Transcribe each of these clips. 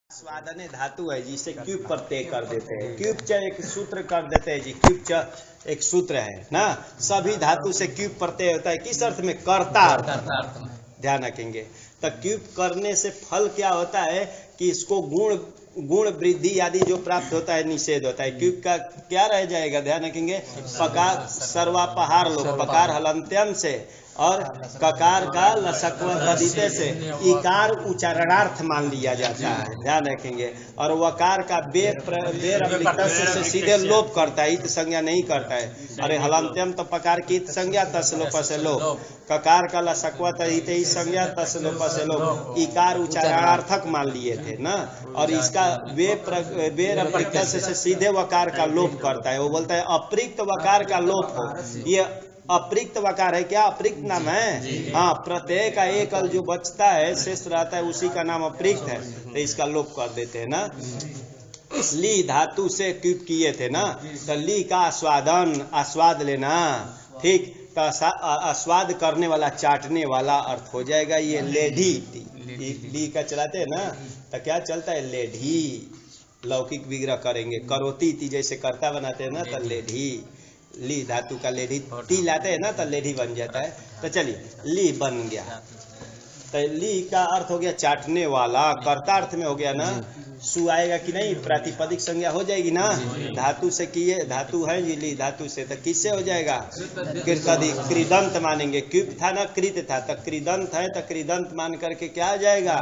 स्वादने धातु है जिसे क्यूब प्रत्यय कर देते हैं। क्यूब च एक सूत्र कर देते हैं जी। क्यूब च एक सूत्र है ना। सभी धातु से क्यूब प्रत्यय होता है। किस अर्थ में? कर्ता अर्थ में। ध्यान रखेंगे। तो क्यूब करने से फल क्या होता है कि इसको गुण वृद्धि आदि जो प्राप्त होता है निषेध होता है। क्यूब का क्या रह जाएगा? ध्यान रखेंगे। पकार सर्वापहार लोग पकार हलंत्यम से और ककार का लसक्व तदिते से इकार उच्चारणार्थ मान लिया जाता है। ध्यान रखेंगे। और वकार का बेर से सीधे लोप करता है, इत संज्ञा नहीं करता है। अरे हलंत्यम तो पकार की इत संज्ञा तस लोप से लोप, ककार का लसक्व तदिते संज्ञा तस लोप से लोप, इकार उच्चारणार्थक मान लिए थे ना। और इसका बेर से सीधे वकार का लोप करता है। वो बोलता है अप्रिक्त वकार का लोप हो। ये अप्रिक्त वकार है क्या? अप्रिक्त नाम है। हाँ, प्रत्यय का एक अल जो बचता है शेष रहता है उसी का नाम अप्रिक्त है। तो इसका लोप कर देते हैं ना। ली धातु से क्यूब किए थे ना। तो ली का आस्वादन, आस्वाद लेना, ठीक। तो आस्वाद करने वाला, चाटने वाला अर्थ हो जाएगा ये लेढ़ी। ली का चलाते हैं ना तो क्या चलता है? लेढ़ी। लौकिक विग्रह करेंगे। करोती ती जैसे कर्ता बनाते हैं ना तो लेढ़ी। ली धातु का लेढ़ी टी लाते हैं ना तो लेढ़ी बन जाता है। तो चलिए ली बन गया। तो ली का अर्थ हो गया चाटने वाला। कर्ता अर्थ में हो गया ना। सु आएगा कि नहीं? प्रातिपदिक संज्ञा हो जाएगी ना। धातु से किए, धातु है जी ली धातु से, तो किससे हो जाएगा? कृदंत मानेंगे। क्यूब था ना, कृत था, तो कृदंत है तो कृदंत मान करके क्या आ जाएगा?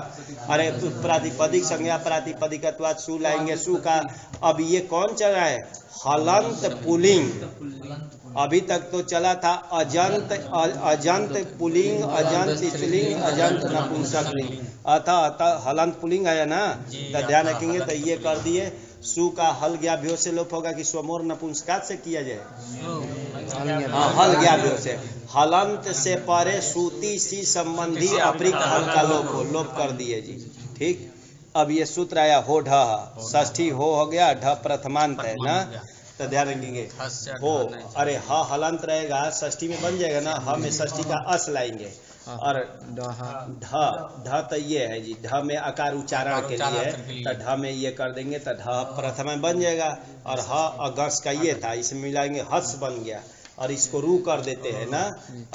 अरे प्रातिपदिक संज्ञा प्रातिपदिकत्वात् सु लाएंगे। सु का अब ये कौन चल रहा है? हलंत पुलिंग। अभी तक तो चला था अजंत, अजंत पुलिंग, अजंत स्त्रीलिंग, अजंत नपुंसकलिंग। अतः हलंत पुलिंग है ना। तो ध्यान रखेंगे। तो ये कर दिए। सु का हल गया भ्यो से लोप होगा कि स्वमोर नपुंसकात से किया जाए? हल गया भ्यो से। हलंत से परे सूती सी संबंधी अप्रिक्त हल का लोप हो, लोप कर दिए जी। ठीक। अब ये सूत्र आया हो ढ, षष्ठी हो गया, ढ प्रथमांत है ना। तो ध्यान रखेंगे हो। अरे ह हलंत रहेगा, षष्ठी में बन जाएगा ना। ह में षष्ठी का अस लाएंगे। और ढ तो ये है जी। ढ में आकार उच्चारण के लिए है तो ढ में ये कर देंगे तो ढ प्रथम में बन जाएगा। और ह अगस का ये था, इसमें मिलाएंगे हस बन गया। और इसको रू कर देते हैं ना।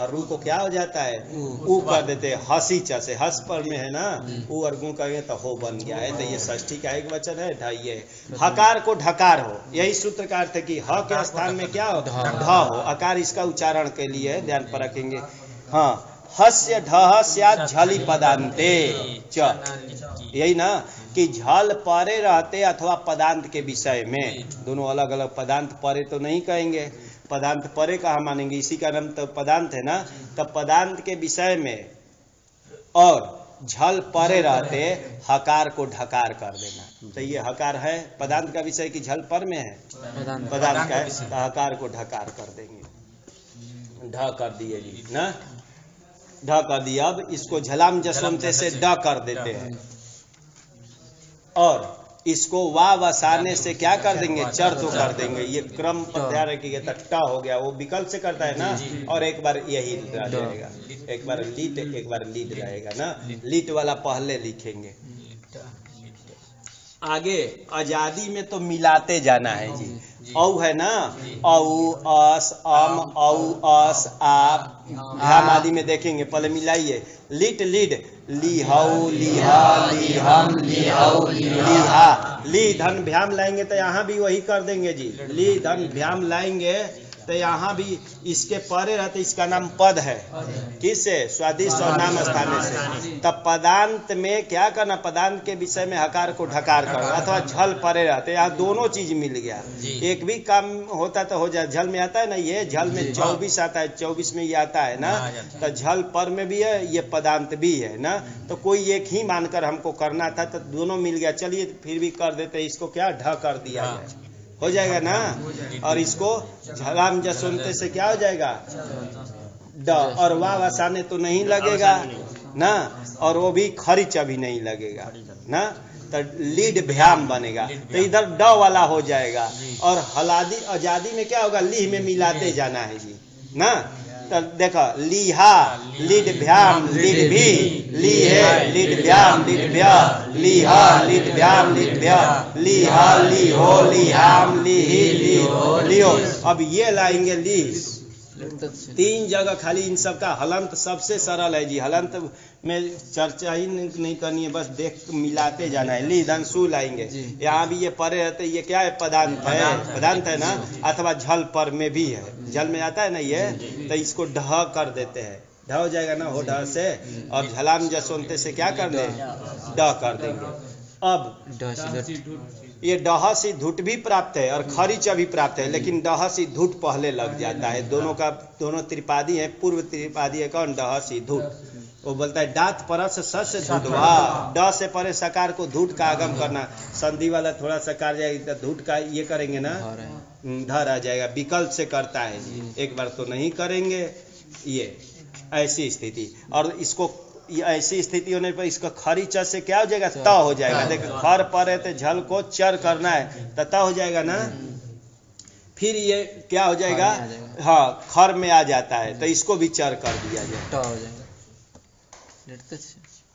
और रू को क्या हो जाता है? ऊ कर देते हैं। हसी च से हस पर में है ना। ऊ और गु करेंगे तो हो बन गया है। तो ये षष्ठी का एक वचन है। ढ ये हकार को ढकार हो, यही सूत्र का अर्थ है कि ह के स्थान में क्या हो? ढ हो। अकार इसका उच्चारण के लिए ध्यान पर रखेंगे। हाँ, हस्य ढ स्यात् झलि पदान्ते च, यही ना कि झल परे रहते अथवा पदांत के विषय में। दोनों अलग अलग। पदांत परे तो नहीं कहेंगे, पदांत परे कहा मानेंगे? इसी का नाम तो पदांत है ना। तो पदांत के विषय में और झल परे रहते हकार को ढकार कर देना। तो ये हकार है पदांत का विषय की झल पर में है? पदांत का है तो हकार को ढकार कर देंगे। ढ कर दिए जी ना। ढ कर दिया। अब इसको झलाम जसवंते से ड कर देते हैं। और इसको वा वसाने से क्या कर देंगे? चर तो कर देंगे। ये क्रम पर ध्यान रखिएगा। तो ट हो गया, वो विकल्प से करता है ना। और एक बार यही रहेगा, एक बार लीट एक बार लीड रहेगा ना। लीट वाला पहले लिखेंगे। आगे आजादी में तो मिलाते जाना है जी। औ है ना। औ अस अम औ अस आप भ्याम आदि में देखेंगे। पहले मिलाइए। लिट लीड लिहौ लिहा लिहम लिहौ लिहा। ली धन भ्याम लाएंगे तो यहाँ भी वही कर देंगे जी। ली धन भ्याम लाएंगे तो यहाँ भी इसके परे रहते, इसका नाम पद है। किससे? स्वादिष्ट और नाम स्थान से। तब पदांत में क्या करना? पदांत के विषय में हकार को ढकार करना अथवा झल परे रहते। यहाँ दोनों चीज मिल गया। एक भी काम होता तो हो जाए। झल में आता है ना, ये झल में 24 आता है, 24 में ये आता है ना। तो झल पर में भी है, ये पदांत भी है ना। तो कोई एक ही मानकर हमको करना था तो दोनों मिल गया। चलिए फिर भी कर देते। इसको क्या ढ कर दिया जाए, हो जाएगा ना। और इसको झलाम जसवंते से क्या हो जाएगा? ड। और वाह वसाने तो नहीं लगेगा ना। और वो भी खरीच भी नहीं लगेगा ना। तो लीड भ्याम बनेगा। तो इधर ड वाला हो जाएगा। और हलादी आजादी में क्या होगा? लीह में मिलाते जाना है जी ना। तो देखो लिहा लिट भ्याम लिट भी लिहे लिट भ्याम लिट भ्या लिहा लिट भ्याम लिट भ्या लिहा लिहो लिहाम लिही लिहो। अब ये लाएंगे ली, तीन जगह खाली इन सब का हलंत सबसे सरल है जी। हलंत में चर्चा ही नहीं करनी है, बस देख मिलाते जाना है। ली धन सु लाएंगे, यहाँ भी ये परे रहते, ये क्या है पदांत है, पदांत है ना, अथवा झल पर में भी है, झल में आता है ना ये, तो इसको ढ कर देते हैं, ढ हो जाएगा ना हो ढ से, और झलाम जसवंते से क्या कर दें ड कर देंगे। अब ये डह सी धुट भी प्राप्त है और खरीचा भी प्राप्त है, लेकिन डह सी धुट पहले लग जाता है। दोनों का दोनों त्रिपादी है, पूर्व त्रिपादी है कौन डह सी धुट, वो बोलता है डात परस सस धुटवा, ड से परे सकार को धुट का आगम करना, संधि वाला थोड़ा सकार जाएगा तो धुट का ये करेंगे ना धर आ जाएगा, विकल्प से करता है, एक बार तो नहीं करेंगे। ये ऐसी स्थिति, और इसको ऐसी स्थिति होने पर इसका खरी च से क्या हो जाएगा त हो जाएगा। देखो खर पर है तो झल को चर करना है तो त हो जाएगा ना, फिर ये क्या हो जाएगा, हाँ खर में आ जाता है तो इसको भी चर कर दिया जाए,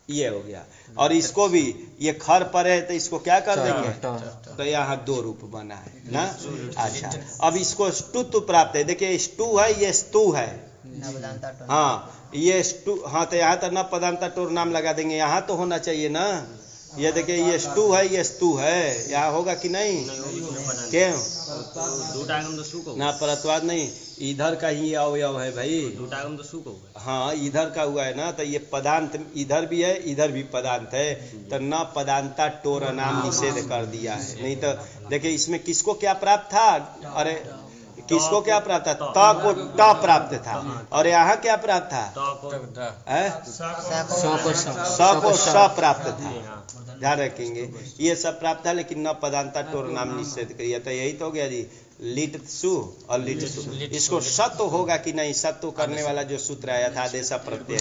ये हो गया। और इसको भी ये खर पर है तो इसको क्या कर देंगे, तो यहाँ दो रूप बना है ना। अच्छा अब इसको स्तुत्व प्राप्त है, देखिए स्तु है ये स्तु है, हाँ ये स्तु, हाँ तो यहाँ तो न पदांता टोर नाम लगा देंगे, यहाँ तो होना चाहिए ना। ये देखिए ये स्तु है ये स्तु है, यहाँ होगा कि नहीं, क्यों ना परत्वाद नहीं, इधर का ही अवयव है भाई, हाँ इधर का हुआ है ना, तो ये पदांत इधर भी है इधर भी पदांत है, तो न पदांता टोर नाम निषेध कर दिया है। नहीं तो देखिए इसमें किसको क्या प्राप्त था, अरे किसको क्या प्राप्त था, त को ट प्राप्त था, और यहाँ क्या प्राप्त था, स को स प्राप्त था, ध्यान रखेंगे ये सब प्राप्त था, लेकिन न पदांता टोर नाम निषेध करिए, तो यही तो हो गया जी लिट सु और लिट सु। इसको सत्व होगा कि नहीं, सत्व करने वाला जो सूत्र आया था आदेशा प्रत्यय,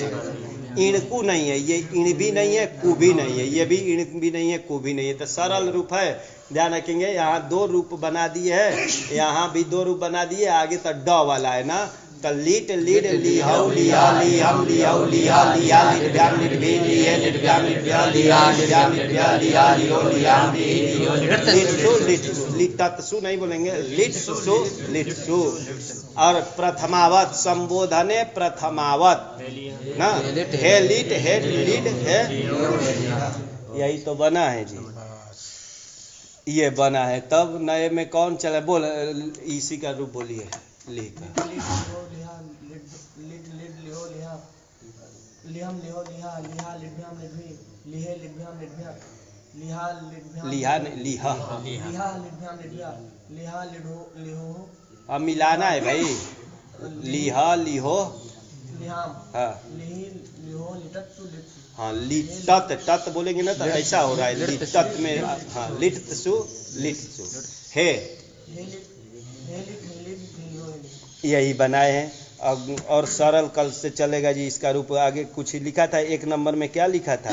इणकु नहीं है, ये इण भी नहीं है कु भी नहीं है, ये भी इण भी नहीं है कु भी नहीं है, तो सरल रूप है। ध्यान रखेंगे यहाँ दो रूप बना दिए है, यहाँ भी दो रूप बना दिए, आगे तो ड वाला है ना, तो लीट लीड लिहाउ लिहा लिहम लिहाउ लिहा लिहा लिट व्याम लिट भी लिहे लिट व्याम लिट व्या लिहा लिट व्याम लिट व्या लिहा लिहो लिहाम लिहो लिट सु लिट सु नहीं बोलेंगे, लिट सु। और प्रथमावत संबोधने प्रथमावत ना, हे लिट हे लीड है, यही तो बना है जी, ये बना है। तब नए में कौन चला, बोल इसी का रूप बोलिए, लिखा अब मिलाना है भाई, लिहा लिहो, हाँ लिटत तत् बोलेंगे ना तो ऐसा हो रहा है, लिटत में हाँ लिट सु हे, यही बनाए हैं। और सरल कल से चलेगा जी, इसका रूप आगे कुछ लिखा था, एक नंबर में क्या लिखा था,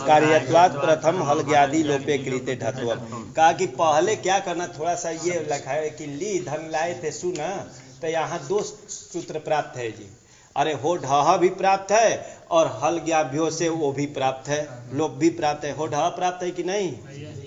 कार्यत्वात् प्रथम हलग्यादि लोपे कृते ढत्वम, कहा कि पहले क्या करना, थोड़ा सा ये लिखा है कि ली धन लाए थे सु ना, तो यहाँ दो सूत्र प्राप्त है जी, अरे हो ढह भी प्राप्त है और हल ग्याभ्यो से वो भी प्राप्त है, लोप भी प्राप्त है, हो ढह प्राप्त है कि नहीं,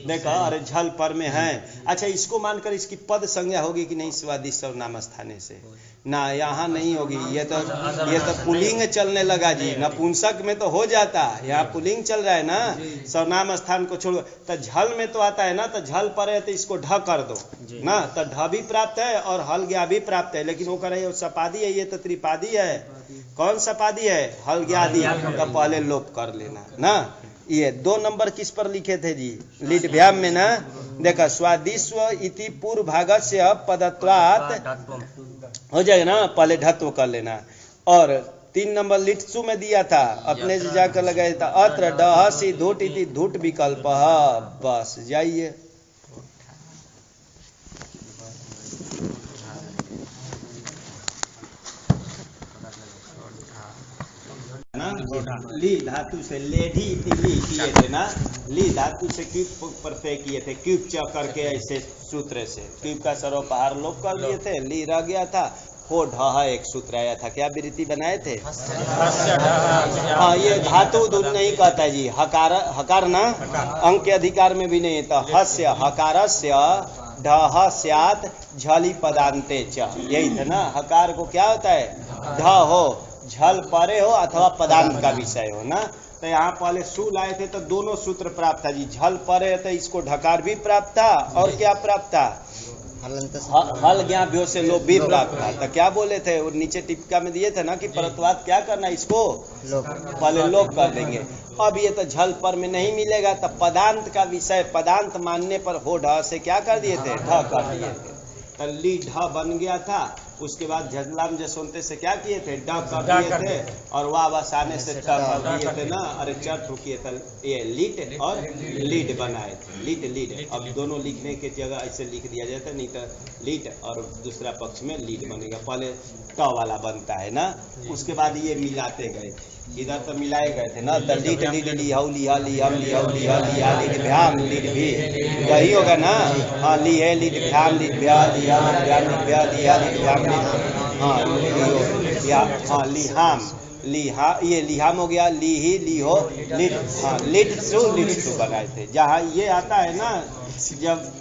देखा अरे झल पर में है। अच्छा इसको मानकर इसकी पद संज्ञा होगी कि नहीं, स्वादिष्ट और नाम स्थाने से ना, यहाँ नहीं होगी, ये तो पुलिंग चलने लगा जी, नपुंसक में तो हो जाता, यहाँ पुलिंग चल रहा है ना, सर्वनाम स्थान को छोड़, तो झल में तो आता है ना, तो झल पर है तो इसको ढ कर दो ना, तो ढ भी प्राप्त है और हल गया भी प्राप्त है, लेकिन वो करे सपादी है, ये तो त्रिपादी है, कौन सपादी है, हल गयादि, तो पहले लोप कर लेना ना। ये दो नंबर किस पर लिखे थे जी, लिट व्याम में ना, देखा स्वादिस्व इति पूर्व भागस्य पदत्वात् हो जाएगा ना, पहले ढत्व कर लेना। और 3 नंबर लिट्सु में दिया था, अपने से जाकर लगाया था, अत्र डह सी धुट इति धुट विकल्प, बस जाइए। ना ना, ली धातु से लेढ़ी ली किए थे ना, ली धातु से क्यूब प्रत्यय किए थे, क्यूब च करके ऐसे सूत्र से क्यूब का सर्वपहार लोप कर दिए थे, ली रह गया था, हो ढह एक सूत्र आया था, क्या वृत्ति बनाए थे? हाँ, ये धातु दूध नहीं कहता है जी, हकार, हकार ना अंक के अधिकार में भी नहीं था, हस्य हकारस्य ढह स्यात् झली पदांते च, यही था ना, हकार को क्या होता है? ढ हो, झल परे हो अथवा पदांत का विषय हो ना। तो यहाँ पहले सु लाए थे तो दोनों सूत्र प्राप्त था जी, झल परे तो इसको ढकार भी प्राप्त था और क्या प्राप्त था? हल ज्ञाव्यो से लोप भी प्राप्त था। तो क्या बोले थे और नीचे टिप्का में दिए थे ना कि परत्वाद क्या करना, इसको पहले लोप कर देंगे। अब ये तो झल पर में नहीं मिलेगा, तो पदांत का विषय पदांत मानने पर हो ढ से क्या कर दिए थे? ढ कर दिए थे, तो ली ढ बन गया था। उसके बाद झजलाम जसवंते से क्या किए थे? ड कर दिए थे, और वाह बसाने से ट कर दिए थे ना, अरे चट किए थे, ये लीड और लीड बनाए थे, लीड लीड। अब दोनों लिखने के जगह ऐसे लिख दिया जाता, नहीं तो लीड और दूसरा पक्ष में लीड बनेगा, पहले ट वाला बनता है ना। उसके बाद ये मिलाते गए, इधर तो मिलाए गए थे ना, द लीड लीड लिहाउ लिहा लिहम लिहाउ लिहा लिहा लीड भ्याम लीड भी, यही होगा ना। हाँ, ली है लीड भ्याम लीड भ्या लिहा भ्याम लीड भ्या लिहा लीड भ्याम, हाँ लियो, हाँ लिहाम लिहा, ये लिहाम हो गया, ली ही ली हो लिड, हाँ लिड सु बनाए थे। जहाँ ये आता है ना, जब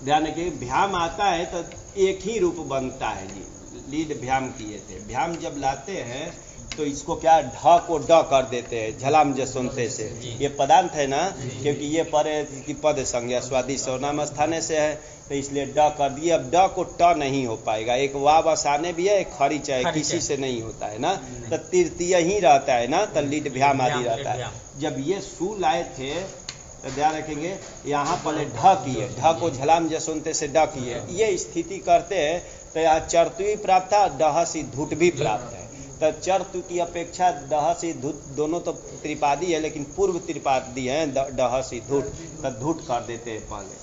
ध्यान रखिए भ्याम आता है तो एक ही रूप बनता है जी, लीड भ्याम किए थे। भ्याम जब लाते हैं तो इसको क्या ढ को ड कर देते हैं, झलाम जसवंते से, ये पदांत है ना, क्योंकि ये परे की पद संज्ञा स्वादि सर्वनाम स्थाने से है, तो इसलिए ड कर दिए। अब ड को ट नहीं हो पाएगा, एक वाव बसाने भी है, एक खड़ी चाहे किसी से नहीं होता है ना, तो तृतीय ही रहता है ना, तो लीड भ्याम आदि रहता है। जब ये सु लाए थे तो ध्यान रखेंगे, यहाँ पहले ढ किए, ढ को झलाम जसवंते से ड किए, ये स्थिति करते हैं तो यहाँ चर्तु भी प्राप्त था, डह सी धुट भी प्राप्त है। तो चर्तु की अपेक्षा दह सी धुट, दोनों तो त्रिपादी है लेकिन पूर्व त्रिपादी है, डह सी धुट, तो धुट कर देते हैं पहले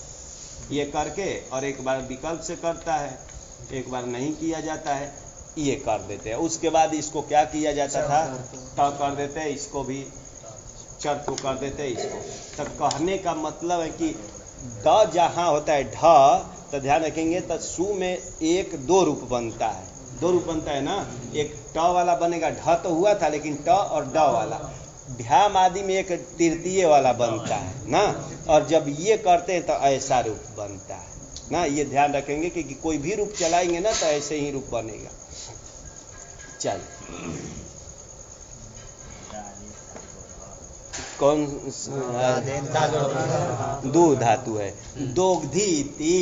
ये करके, और एक बार विकल्प से करता है, एक बार नहीं किया जाता है, ये कर देते हैं। उसके बाद इसको क्या किया जाता था? ट कर देते हैं, इसको भी चर्तु कर देते हैं इसको। तो कहने का मतलब है कि द जहाँ होता है ढ, तो ध्यान रखेंगे तो सु में एक दो रूप बनता है, दो रूप बनता है ना, एक ट वाला बनेगा, ढ तो हुआ था लेकिन ट और ड वाला, भ्याम आदि में एक तृतीय वाला बनता है ना, और जब ये करते हैं तो ऐसा रूप बनता है ना। ये ध्यान रखेंगे कि कोई भी रूप चलाएंगे ना तो ऐसे ही रूप बनेगा। चल कौन दू धातु है, दोग्धीति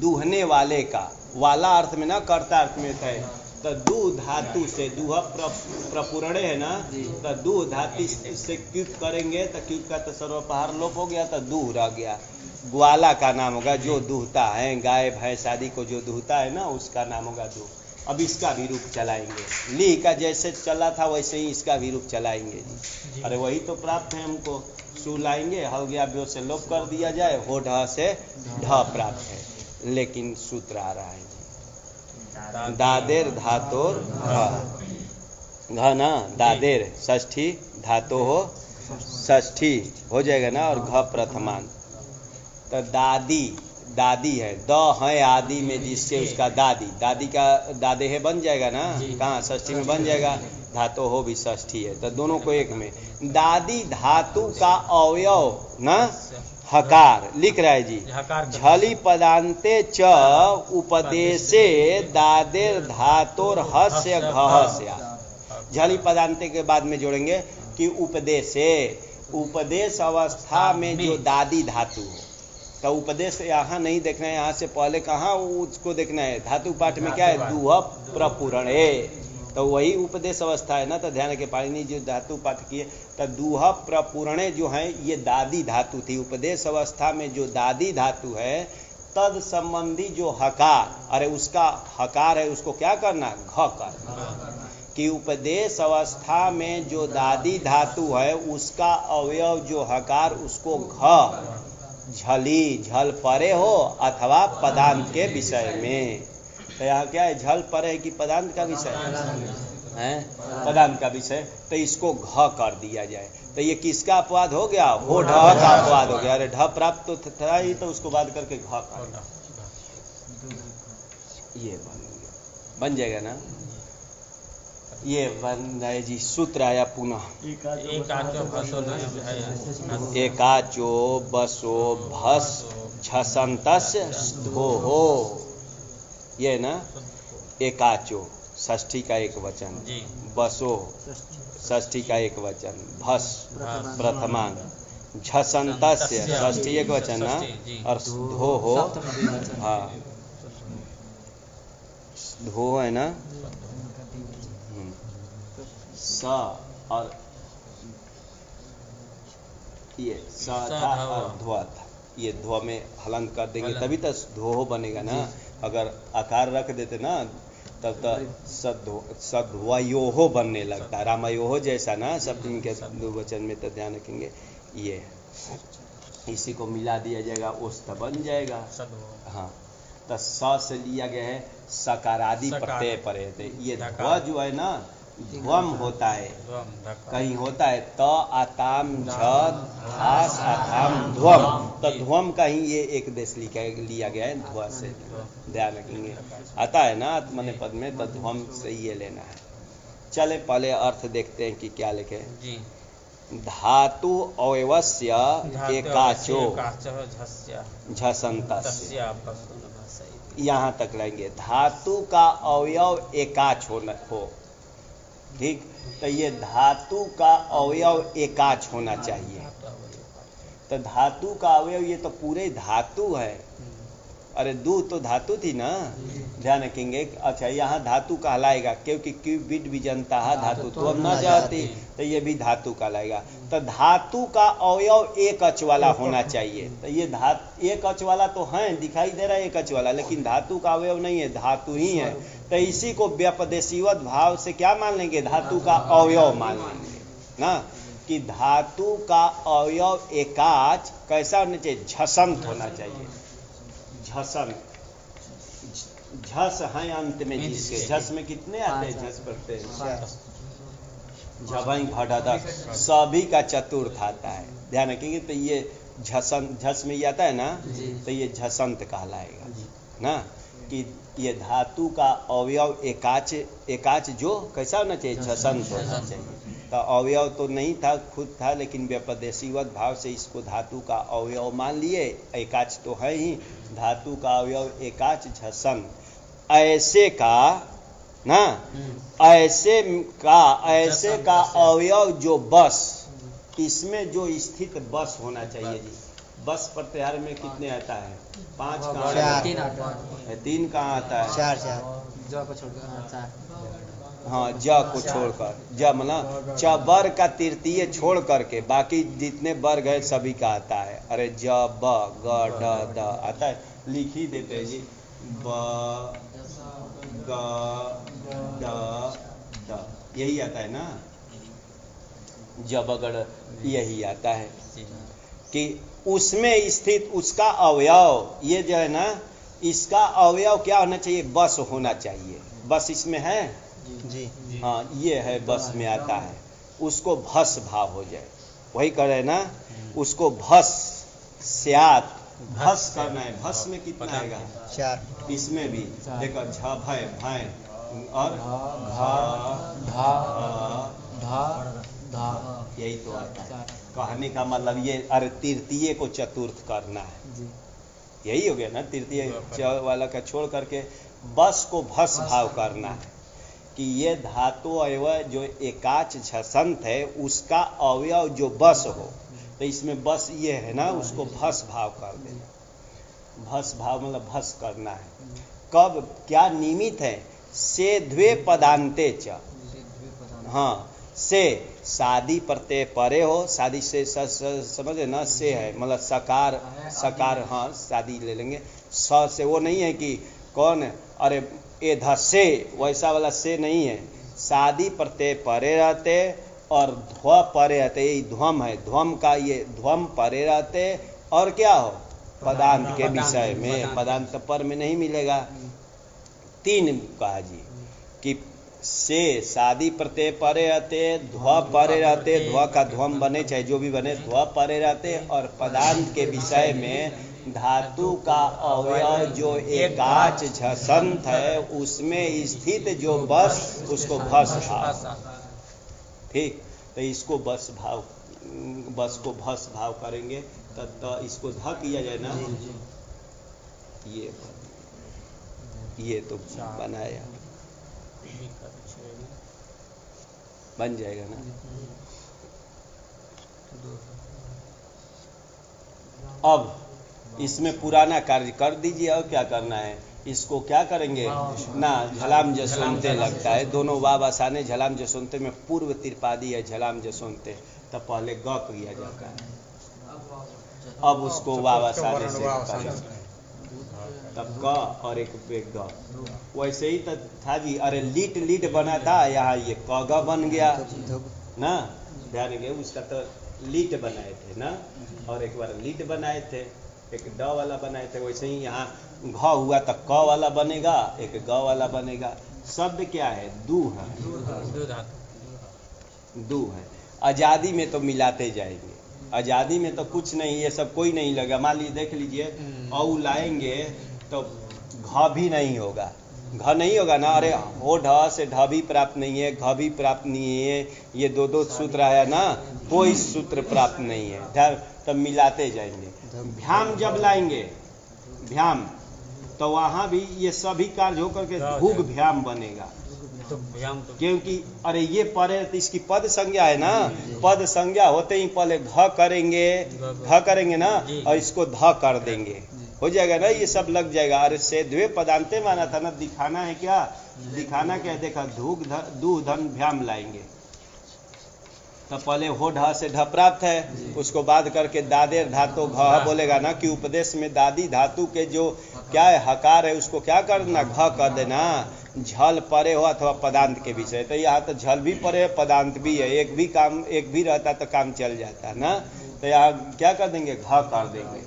दूहने वाले का, वाला अर्थ में ना कर्ता अर्थ में है, तो दू धातु से, दूह प्रपूरणे है ना, तो दू धातु से क्यूब करेंगे तो क्यूब का तो सर्वपहार लोप हो गया, तो दूह रह गया, ग्वाला का नाम होगा जो दूहता है, गाय भैंस आदि को जो दूहता है ना उसका नाम होगा दूह। अब इसका भी रूप चलाएंगे, ली का जैसे चला था वैसे ही इसका भी रूप चलाएंगे जी। अरे वही तो प्राप्त है हमको, सु लाएंगे, हल गया व्यो से लोप कर दिया जाए, हो ढ से ढ प्राप्त है, लेकिन सूत्र आ रहा है जी, दादेर धातोर घ ना, दादेर षष्ठी धातो हो षष्ठी हो जाएगा ना, और घ प्रथमान, तो दादी दादी है, द है आदि में जिससे उसका दादी, दादी का दादे है बन जाएगा ना, कहाँ षष्ठी में बन जाएगा, धातु हो भी षष्ठी है, तो दोनों को एक में। दादी धातु का अवयव ना हकार लिख रहा है जी, झली पदांते च उपदेशे दादेर धातोर हस्य घहस्या, झली पदांते के बाद में जोड़ेंगे कि उपदेशे, उपदेश अवस्था में जो दादी धातु हो, तो उपदेश यहाँ नहीं देखना है, यहाँ से पहले कहाँ उसको देखना है, धातु पाठ में क्या है, दूह प्रपूरण है, तो वही उपदेश अवस्था है ना। तो ध्यान रखिए पाणिनि जो धातु पाठ किए, तो दूह प्रपूरणे जो है ये दादी धातु थी, उपदेश अवस्था में जो दादी धातु है तद संबंधी जो हकार, अरे उसका हकार है उसको क्या करना, घ करना, कि उपदेश अवस्था में जो दादी धातु है उसका अवयव जो हकार उसको घ, झली झल परे हो अथवा पदांत के विषय में। तो यहाँ क्या है, झल परे है कि पदांत का विषय, है, पदांत का विषय, तो इसको घ कर दिया जाए, तो ये किसका अपवाद हो गया? हो ढ का अपवाद हो गया। अरे ढ प्राप्त तो था ही, तो उसको बाद करके घ कर, ये बन जाएगा ना। ये बन जाए जी। सूत्र आया पुनः, एकाचो बसो भस झसंतस्य धोहो, ये ना एकाचो षष्ठी का एक वचन, बसो षष्ठी का एक वचन, भस प्रथमांग, झसंतस्य षष्ठी एक वचन ना, और धोहो, हाँ धो है ना, स और ये स था और ध्वा था, ये ध्वा में हलंत कर देंगे तभी तो धोहो बनेगा ना। अगर आकार रख देते ना तब तो सद्वयोहो बनने लगता, रामयोहो जैसा ना, सप्तमी के दो वचन में तो ध्यान रखेंगे। ये इसी को मिला दिया जाएगा, ओष्ठ बन जाएगा। हाँ, तो स से लिया गया है सकारादि प्रत्यय परे थे। ये ध्व जो है ना, ध्वम होता है, कहीं होता है त आताम झ धास आताम ध्वम, तो ध्वम का ही ये एक देश लिया गया है ध्व से, ध्यान रखेंगे। आता है ना आत्मने पद में, तो ध्वम से ये लेना है। चले पहले अर्थ देखते हैं कि क्या लिखे। धातु अवयवस्य एकाचो झसंतस्य, यहाँ तक लेंगे। धातु का अवयव एकाच हो, ठीक, तो ये धातु का अवयव एकाच होना चाहिए। तो धातु का अवयव ये तो पूरे धातु है, अरे दू तो धातु थी ना, ध्यान रखेंगे। अच्छा, यहाँ धातु कहलाएगा क्योंकि क्यूबिड विजंता धातु तो अब न जाती, तो ये भी धातु कहलाएगा। तो धातु का अवयव एक अच वाला होना चाहिए। तो ये एक अच वाला तो है, दिखाई दे रहा है एक अच वाला, लेकिन धातु का अवयव नहीं है, धातु ही है। तो इसी को व्यपदेशीवत भाव से क्या मान लेंगे? धातु का अवयव मान लेंगे ना, कि धातु का अवयव एकाच कैसा होना चाहिए? झसंत होना चाहिए। झसन, झस है अंत में जिसके, झस में कितने आते हैं? झस पढ़ते हैं झभाई घटादा, सभी का चतुर्थ आता है, ध्यान रखेंगे। तो ये झसन, झस में ये आता है ना, तो ये झसंत कहलाएगा ना, कि ये धातु का अवयव एकाच, एकाच जो कैसा होना चाहिए? झसंत होना चाहिए। तो अवयव तो नहीं था, खुद था, लेकिन व्यपदेशीवत भाव से इसको धातु का अवयव मान लिए। एकाच तो है ही, धातु का अवयव एकाच झसन। ऐसे का ना, ऐसे का अवयव जो बस, इसमें जो स्थित बस होना चाहिए जी। बस प्रत्याहार में कितने आता है? 5 कहाँ आता है? 3 कहाँ आता है? 4 हाँ, ज को छोड़कर, ज मतलब च वर्ग का तृतीय छोड़ करके बाकी जितने वर्ग है सभी का आता है। अरे ज ब ग ड द आता है, लिख ही देते हैं जी। ब ग ड द, यही आता है ना, जबगड़ यही आता है। कि उसमें स्थित उसका अवयव, ये जो है ना, इसका अवयव क्या होना चाहिए? बस होना चाहिए। बस इसमें है जी, हाँ, ये है, बस में आता है। उसको भस भाव हो जाए, वही कर रहे ना, उसको भस स्यात, भस करना है। भस में कितना आएगा? 4। इसमें भी देखो, झ भय भय और यही तो आता है। कहने का मतलब ये, अरे तृतीय को चतुर्थ करना है, यही हो गया ना। तृतीय च वाला का छोड़ करके बस को भस भाव करना है, कि ये धातु अवयव जो एकाच झसंत है, उसका अवयव जो बस हो, तो इसमें बस ये है ना, उसको भस भाव कर देना। भस भाव मतलब भस करना है। कब? क्या निमित्त है? से द्वे पदांते च, हाँ, से शादी प्रत्यय परे हो, शादी से समझे ना, से है मतलब सकार, सकार, हाँ शादी ले लेंगे। स से वो नहीं है कि कौन, अरे एध से, वैसा वाला से नहीं है। शादी प्रत्यय परे रहते और ध्व परे रहते, यही ध्वम है। ध्वम का ये ध्वम परे रहते, और क्या हो? पदांत के विषय में, पदांत पर में नहीं मिलेगा। 3 कहा जी, कि से शादी प्रत्यय परे रहते, ध्व परे रहते, ध्व का ध्वम बने चाहे जो भी बने, ध्व परे रहते, और पदांत के विषय में धातु का अवयव जो एकाच झसंत है उसमें स्थित जो बस उसको भस भाव, ठीक। तो इसको बस भाव, बस को भस भाव करेंगे तो इसको ध किया जाए ना, ये तो बनाया बन जाएगा ना। अब इसमें पुराना कार्य कर दीजिए, और क्या करना है, इसको क्या करेंगे ना, झलाम जसवंते लगता है, दोनों वाव आसाने, झलाम जसवंते में पूर्व त्रिपादी है झलाम जसवंते, तब पहले ग किया जाता है, अब उसको वाव आसाने से करेंगे, तब क और एक पे ग। वैसे ही तो था जी, अरे लीट लीट बना था, यहाँ ये क ग बन गया ना, ध्यान रखिए, उसका तो लीट बनाए थे ना, और एक बार लीट बनाए थे, एक ड वाला बनाए थे, वैसे ही यहाँ घ हुआ तो क वाला बनेगा, एक ग वाला बनेगा। शब्द क्या है, दू है, दू है। आजादी में तो मिलाते जाएंगे, आजादी में तो कुछ नहीं, ये सब कोई नहीं लगा। मान लीजिए देख लीजिए, औ लाएंगे तो घ भी नहीं होगा, घ नहीं होगा ना, अरे हो ढ से ढ भी प्राप्त नहीं है, घ भी प्राप्त नहीं है, ये दो दो सूत्र है ना, कोई सूत्र प्राप्त नहीं है, तब मिलाते जाएंगे। भ्याम जब लाएंगे, भ्याम, तो वहां भी ये सभी कार्य होकर के भूग भ्याम बनेगा, क्योंकि अरे ये परे तो इसकी पद संज्ञा है ना, पद संज्ञा होते ही पहले घ करेंगे ना, और इसको ध कर देंगे, हो जाएगा ना, ये सब लग जाएगा। अरे से द्वे पदांते माना था ना, दिखाना है क्या, दिखाना क्या है, देखा दू धन भ्याम लाएंगे, तो पहले हो ढ से ढ प्राप्त है, उसको बाद करके दादेर धातु घ बोलेगा ना, कि उपदेश में दादी धातु के जो क्या है हकार है उसको क्या करना, घ कर देना, झल परे हो अथवा पदांत के विषय, तो यहाँ तो झल भी परे है पदांत भी है, एक भी रहता तो काम चल जाता है ना, तो यहाँ क्या कर देंगे, घ कर देंगे,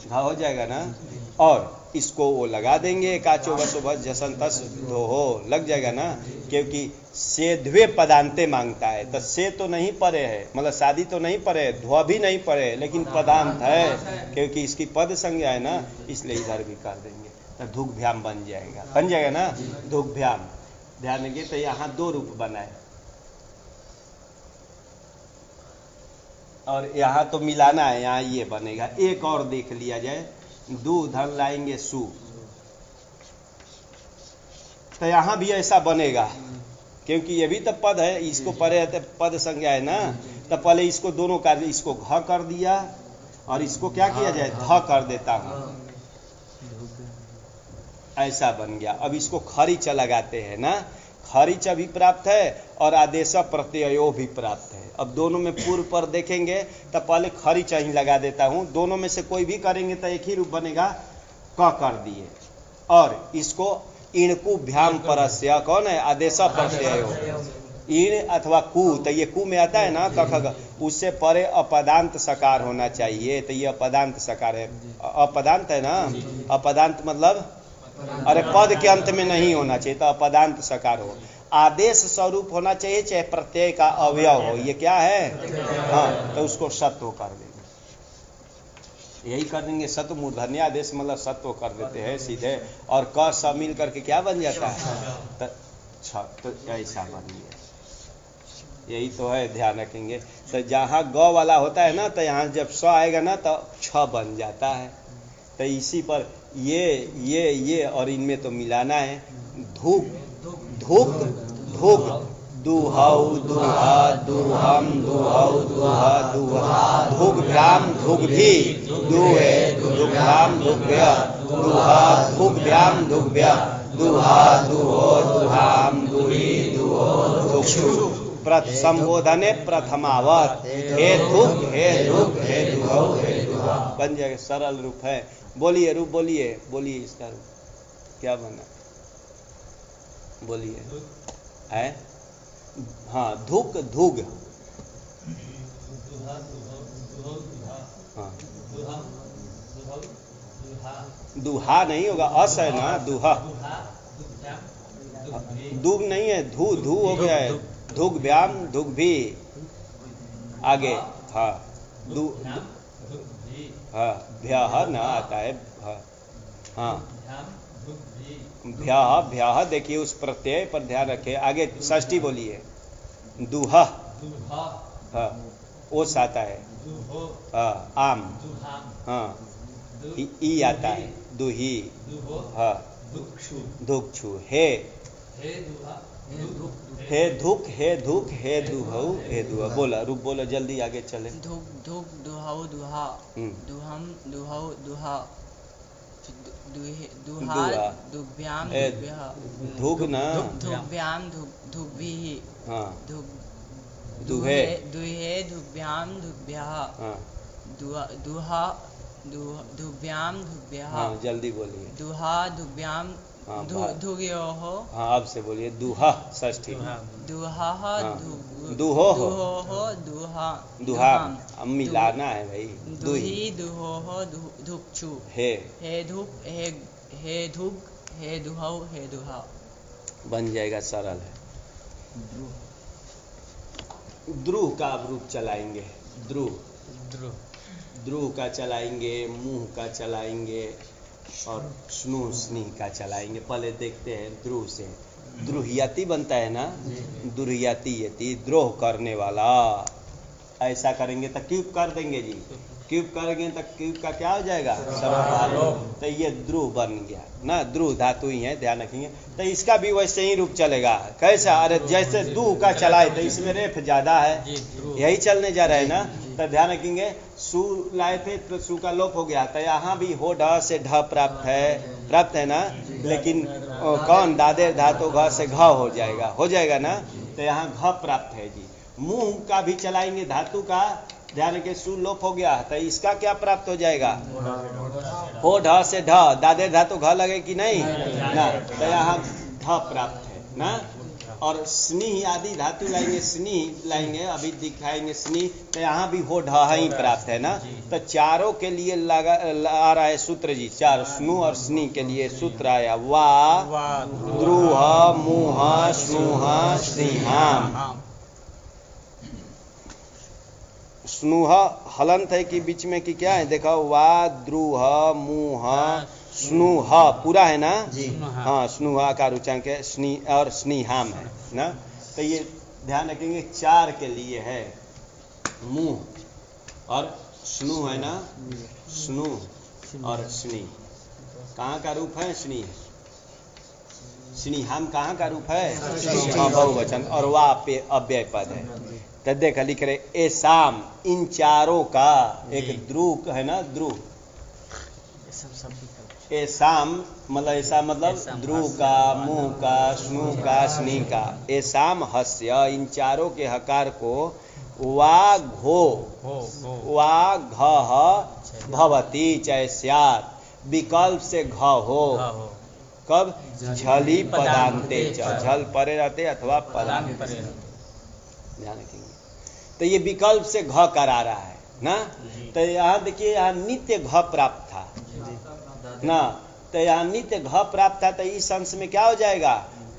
घ हो जाएगा ना, और इसको वो लगा देंगे, एकाचो वसो भस जसंतस दो हो लग जाएगा ना, क्योंकि से द्वे पदांते मांगता है, तो से तो नहीं परे है, मतलब शादी तो नहीं परे है, ध्व भी नहीं परे है, लेकिन पदांत है, क्योंकि इसकी पद संज्ञा है ना, इसलिए इधर भी कर देंगे, तो धुक भ्याम बन जाएगा ना, धुक भ्याम। ध्यान देंगे, तो यहाँ दो रूप बनाए, और यहाँ तो मिलाना है, यहाँ ये बनेगा। एक और देख लिया जाए, दू धन लाएंगे सु, तो यहाँ भी ऐसा बनेगा, क्योंकि ये भी तो पद है, इसको परे है पद संज्ञा है ना, तो पहले इसको दोनों कार्य, इसको घ कर दिया और इसको क्या किया जाए, ध कर देता हूँ, ऐसा बन गया। अब इसको खरीच लगाते हैं ना, खरीच भी प्राप्त है और आदेश प्रत्ययो भी प्राप्त है। अब दोनों में पूर्व पर देखेंगे तो पहले खरीच ही लगा देता हूँ, दोनों में से कोई भी करेंगे तो एक ही रूप बनेगा, क कर दिए, और इसको इणकु भ्याम परस्य, कौन है, आदेश प्रत्ययो, इन अथवा कु, तो ये कु में आता है ना क, उससे परे अपदांत सकार होना चाहिए, तो ये अपदांत सकार है, अपदांत है ना, अपदांत मतलब अरे पद के अंत में नहीं होना चाहिए, तो अपदांत सकार हो, आदेश स्वरूप होना चाहिए, चाहे प्रत्यय का अवयव हो, ये क्या है, हाँ, तो उसको सत्व कर देंगे, यही कर देंगे, सत्व मूर्धन्य आदेश मतलब सत्व कर देते हैं सीधे, और क स मिल करके क्या बन जाता है, तो ऐसा बन गया, यही तो है, ध्यान रखेंगे। तो जहाँ ग वाला होता है ना, तो यहाँ जब स आएगा ना तो छ बन जाता है, तो इसी पर ये और इनमें तो मिलाना है, धूप धूप धूप, दुहौ दुहा दुहम दुहौ दुहा दुहा, धुग भ्याम धुग भी, दुहे दुग्भ्याम दुग्भ्य, दुहा धुग भ्याम दुग्भ्य, दुहा दुहो दुहाम दुही दुहो दुक्षु, संबोधने प्रथमावत, हे धुग हे धुग हे दुहौ हे दुहा, बन जाएगा, सरल रूप है। बोलिए रूप, बोलिए इसका रूप क्या बना, बोलिए, है, हाँ, धुक धुग, हाँ, दुहा नहीं होगा, अस है ना, दुहा, दुब नहीं है, धू धू हो गया है, धुग व्याम धुग भी आगे, हाँ दु हाँ भ्याह न आता है, हाँ भ्याह भ्याह, देखिए उस प्रत्यय पर ध्यान रखे। आगे षष्ठी बोलिए, दुहा, हाँ ओस आता है, हाँ आम, हाँ ई आता है, दुही, हाँ दुक्षु, हे धुक, हे धुक, हे दुहऊ, हे दुहा। बोला रूप बोला, जल्दी आगे चले। धुक धुक दुहाऊ दुहा, दुहम दुहाऊ दुहा, दुहा दुभ्याम दुभ्यः, धुग ना, धुभ्याम धुभ्भिः, हाँ दुहे दुहे धुभ्याम धुभ्यः, हाँ दुहा धुभ्याम धुभ्यः, हाँ जल्दी बोलिए, दुहा धुभ्याम धुग्योः, हाँ अब से बोलिए, दुहा षष्ठी, दुहा दुहो दुहा दुहाम, अब मिलाना है भाई, दुही दुहो धुक्षु, हे धुक हे धुक हे दुहौ हे दुहा। बन जाएगा, सरल है। द्रुह का अब रूप चलाएंगे, द्रुह का चलाएंगे, मुंह का चलाएंगे और स्नु स्नी का चलाएंगे। पहले देखते हैं द्रुह से। द्रुह्यति बनता है ना, द्रुह्यति यति, द्रोह करने वाला। ऐसा करेंगे तो क्यूब कर देंगे जी, क्यूब करेंगे तो क्यूब का क्या हो जाएगा, सर्वलोप। तो ये द्रुह बन गया ना, द्रुह धातु ही है, ध्यान रखेंगे। तो इसका भी वैसे ही रूप चलेगा। कैसा, अरे जैसे दुह का चलाए तो इसमें रेफ ज्यादा है, यही चलने जा रहा है ना। तो ध्यान रखेंगे, सु लाए थे तो सु का लोप हो गया, तो यहाँ भी हो ढ से ढ प्राप्त है ना। लेकिन कौन, दादेर धातु घ से घ हो जाएगा ना। तो यहाँ घ प्राप्त है जी। मुंह का भी चलाएंगे धातु का, ध्यान रखिए, सु लोप हो गया तो इसका क्या प्राप्त हो जाएगा, हो ढ से ढ, दादेर धातु घ लगे कि नहीं ना। तो यहाँ ढ प्राप्त है ना। और स्नी आदि धातु लाएंगे, स्नी लाएंगे, अभी दिखाएंगे स्नी, तो यहाँ भी हो ढ ही प्राप्त है ना। तो चारों के लिए आ रहा है सूत्र जी, चार स्नु और स्नी के लिए सूत्र आया, वा द्रुह मुह स्नुह स्निहाम। स्नुह हलंत है कि बीच में कि क्या है, देखो, वा द्रुह मुह स्नुह पूरा है ना जी, हाँ स्नुहा का उच्चारण है, स्नी और स्निहाम है ना। तो ये ध्यान रखेंगे, चार के लिए है, मुंह और स्नु है ना, स्नु और स्नी कहाँ का रूप है, स्नी, स्निहाम कहाँ का रूप है, बहुवचन, और वा पे अव्यय पद है। तो देखा लिख रहे, एसाम, इन चारों का एक द्रुह है ना, द्रुह, एसाम मतलब ऐसा, मतलब द्रुह का, मुंह का, स्नु का, स्नी का। एसाम हस्य, इन चारों के हकार को वा घो वा घ भवती चाहे स्यात्, विकल्प से घ हो, कब, झली पदांते, झल परे रहते अथवा पदांत, ध्यान रखेंगे। तो ये विकल्प से घ करा रहा है ना। तो यहाँ देखिए, यहाँ नित्य घ प्राप्त था ना। तो यहाँ नित्य घ प्राप्त था, तो इस अंश में क्या हो जाएगा,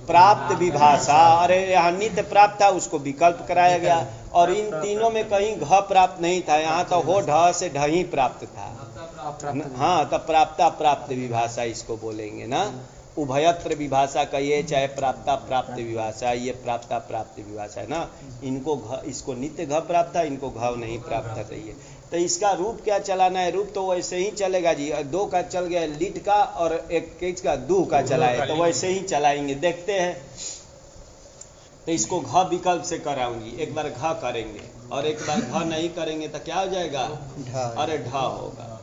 प्राप्त विभाषा। अरे यहाँ नित्य प्राप्त था, उसको विकल्प कराया गया। और इन तीनों में कहीं घ प्राप्त नहीं था, यहाँ तो हो ढ से ढ ही प्राप्त था। हाँ, तो प्राप्ता प्राप्त विभाषा इसको बोलेंगे ना। उभयत्र विभाषा कहिए चाहे प्राप्ता प्राप्त विभाषा, ये प्राप्ता प्राप्त विभाषा है ना। इनको इसको नित्य घ प्राप्त था, इनको घ नहीं प्राप्त था। तो इसका रूप क्या चलाना है, रूप तो वैसे ही चलेगा जी। दो का चल गया, लीट का, और एक का दू का चला है, तो वैसे ही चलाएंगे। देखते हैं, तो इसको घ विकल्प से कराऊंगी। एक बार घ करेंगे और एक बार घ नहीं करेंगे तो क्या हो जाएगा, अरे ढ होगा,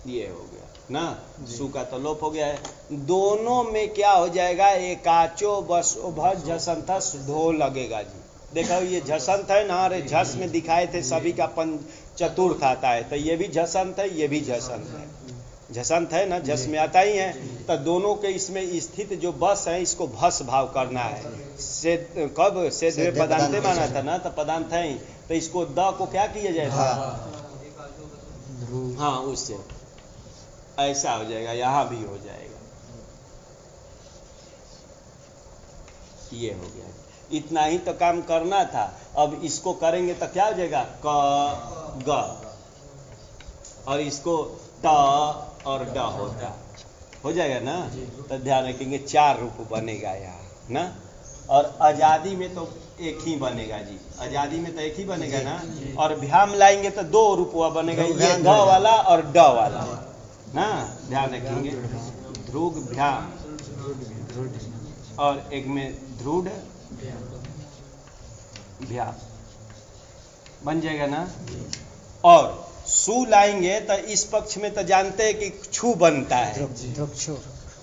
ये हो गया ना। सु का तो लोप हो गया है। दोनों में क्या हो जाएगा, एकाचो बस भस झसंथस ढो लगेगा जी। देखो ये झसंत है ना, अरे झस में दिखाए थे सभी का चतुर्थ आता है, तो ये भी झसंत है, ये भी झसंत है। झसंत है ना, झस में आता ही है। तो दोनों के इसमें स्थित जो बस है, इसको भस भाव करना है। से कब से पदांते माना था ना, तो पदांत है ही, तो इसको द को क्या किया जाएगा, हाँ उससे ऐसा हो जाएगा। यहाँ भी हो जाएगा, ये हो गया। इतना ही तो काम करना था। अब इसको करेंगे तो क्या हो जाएगा, क ग, और इसको ट और ड होता हो जाएगा ना। तो ध्यान रखेंगे 4 रूप बनेगा यहाँ ना। और आजादी में तो एक ही बनेगा जी, आजादी में तो एक ही बनेगा ना। और भ्याम लाएंगे तो 2 रूप बनेगा, ये ग वाला और ड वाला ना। ध्यान रखेंगे ध्रुग भ्याम, और एक में ध्रुड भ्याम बन जाएगा ना। और सु लाएंगे तो इस पक्ष में तो जानते हैं कि छु बनता है,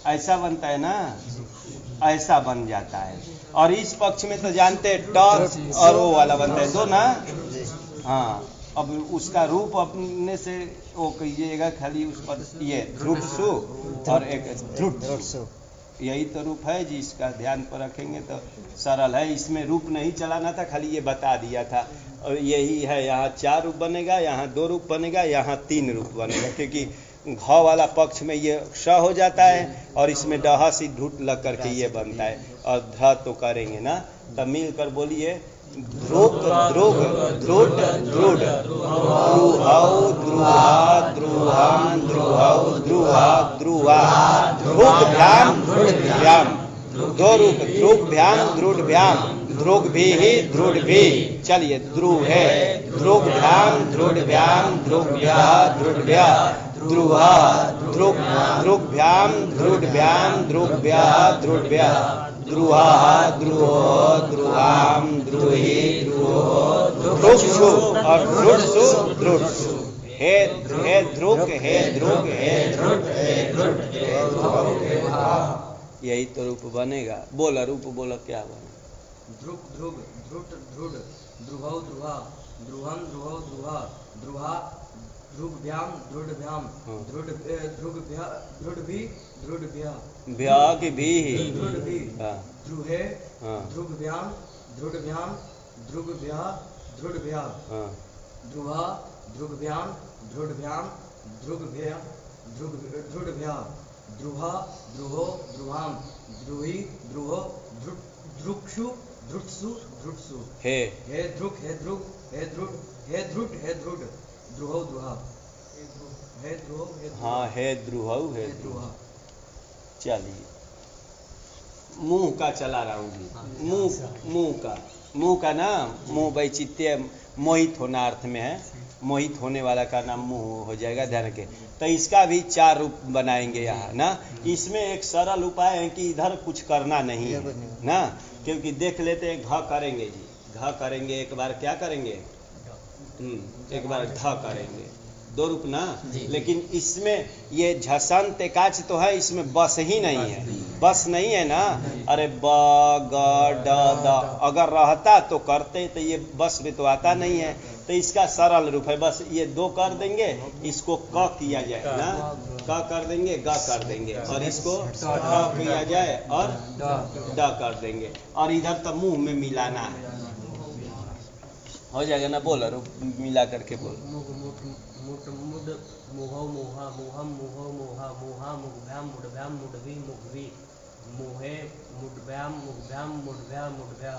ऐसा बनता है ना, ऐसा बन जाता है। और इस पक्ष में तो जानते हैं ट और ओ वाला बनता है, दो ना। हाँ, अब उसका रूप अपने से वो कहिएगा खाली उस पर, ये ध्रुव सु और एक ध्रुव सु, यही तो रूप है जी। इसका ध्यान पर रखेंगे तो सरल है। इसमें रूप नहीं चलाना था, खाली ये बता दिया था। और यही है, यहाँ 4 रूप बनेगा, यहाँ 2 रूप बनेगा, यहाँ 3 रूप बनेगा, क्योंकि घ वाला पक्ष में ये श हो जाता है और इसमें डहा सी ढूट लग करके ये बनता है। और ध तो करेंगे ना। तब मिलकर बोलिए ध्रुक ध्रुग ध्रुट ध्रुड ध्रुहौ ध्रुहा ध्रुहम ध्रुहौ ध्रुहा ध्रुवा ध्रुक भ्याम ध्रुड भ्याम, 2 रूप ध्रुक भ्याम ध्रुड भ्याम, ध्रुग भी ही ध्रुड भी। चलिए ध्रुव है ध्रुग भ्याम ध्रुड भ्याम ध्रुग भ्या ध्रुड भ्या, ध्रुवा ध्रुग ध्रुग भ्याम ध्रुड भ्याम ध्रुग भ्या ध्रुड भ्या, ध्रुवा ध्रुवो ध्रुवाम ध्रुहि ध्रुवो ध्रुक्षु और ध्रुक्षु ध्रुक्षु। हे ध्रुक हे ध्रुक हे ध्रुट हे ध्रुट हे, यही तो रूप बनेगा। बोला रूप बोला क्या बने, ध्रुक ध्रुग ध्रुट ध्रुड ध्रुवौ ध्रुवा ध्रुवम ध्रुवौ ध्रुवा ध्रुहा ध्रुग भ्याम ध्रुड भ्याम ध्रुड ध्रुग भ्या ध्रुड भी ध्रुड भ्या, भ्या की भी ध्रुड भी ध्रुहे हाँ ध्रुग भ्याम ध्रुड भ्याम ध्रुग भ्या ध्रुड भ्या, ध्रुवा ध्रुग भ्याम ध्रुड भ्याम ध्रुग भ्या ध्रुड भ्या, ध्रुवा ध्रुहो ध्रुवाम ध्रुहि ध्रुहो ध्रुक्षु ध्रुत्सु ध्रुत्सु। हे ध्रुक हे ध्रुग हे ध्रुड हे ध्रुट हे ध्रुड ध्रुहौ ध्रुहा हे ध्रुहो हे हाँ हे ध्रुहौ हे ध्रुहा। चलिए मुंह का चला रहा हूँ जी। मुंह का ना, मुंह वैचित्य मोहित होना अर्थ में है, मोहित होने वाला का नाम मुंह हो जाएगा। ध्यान के तो इसका भी 4 रूप बनाएंगे यहाँ ना। इसमें एक सरल उपाय है कि इधर कुछ करना नहीं है ना, क्योंकि देख लेते हैं घ करेंगे जी, घ करेंगे, एक बार क्या करेंगे, एक बार ध करेंगे, 2 रूप ना। लेकिन इसमें ये झसंत एकाच तो है, इसमें बस ही नहीं है, बस नहीं है ना। अरे ब ग ड द अगर रहता तो करते, तो ये बस में तो आता नहीं है। तो इसका सरल रूप है, बस ये 2 कर देंगे, इसको क किया जाए ना, क कर देंगे, ग कर देंगे, और इसको ड किया जाए और ड कर देंगे, और इधर तो मुंह में मिलाना है, हो जाएगा ना। बोल रूप मिला करके बोल। मुट मुड मुहो मुहा मुहम मुहो मुहा मुहा मुगभ्याम मुडभ्याम मुडभी मुगभी, मुहे मुडभ्याम मुगभ्याम मुडभ्या मुडभ्या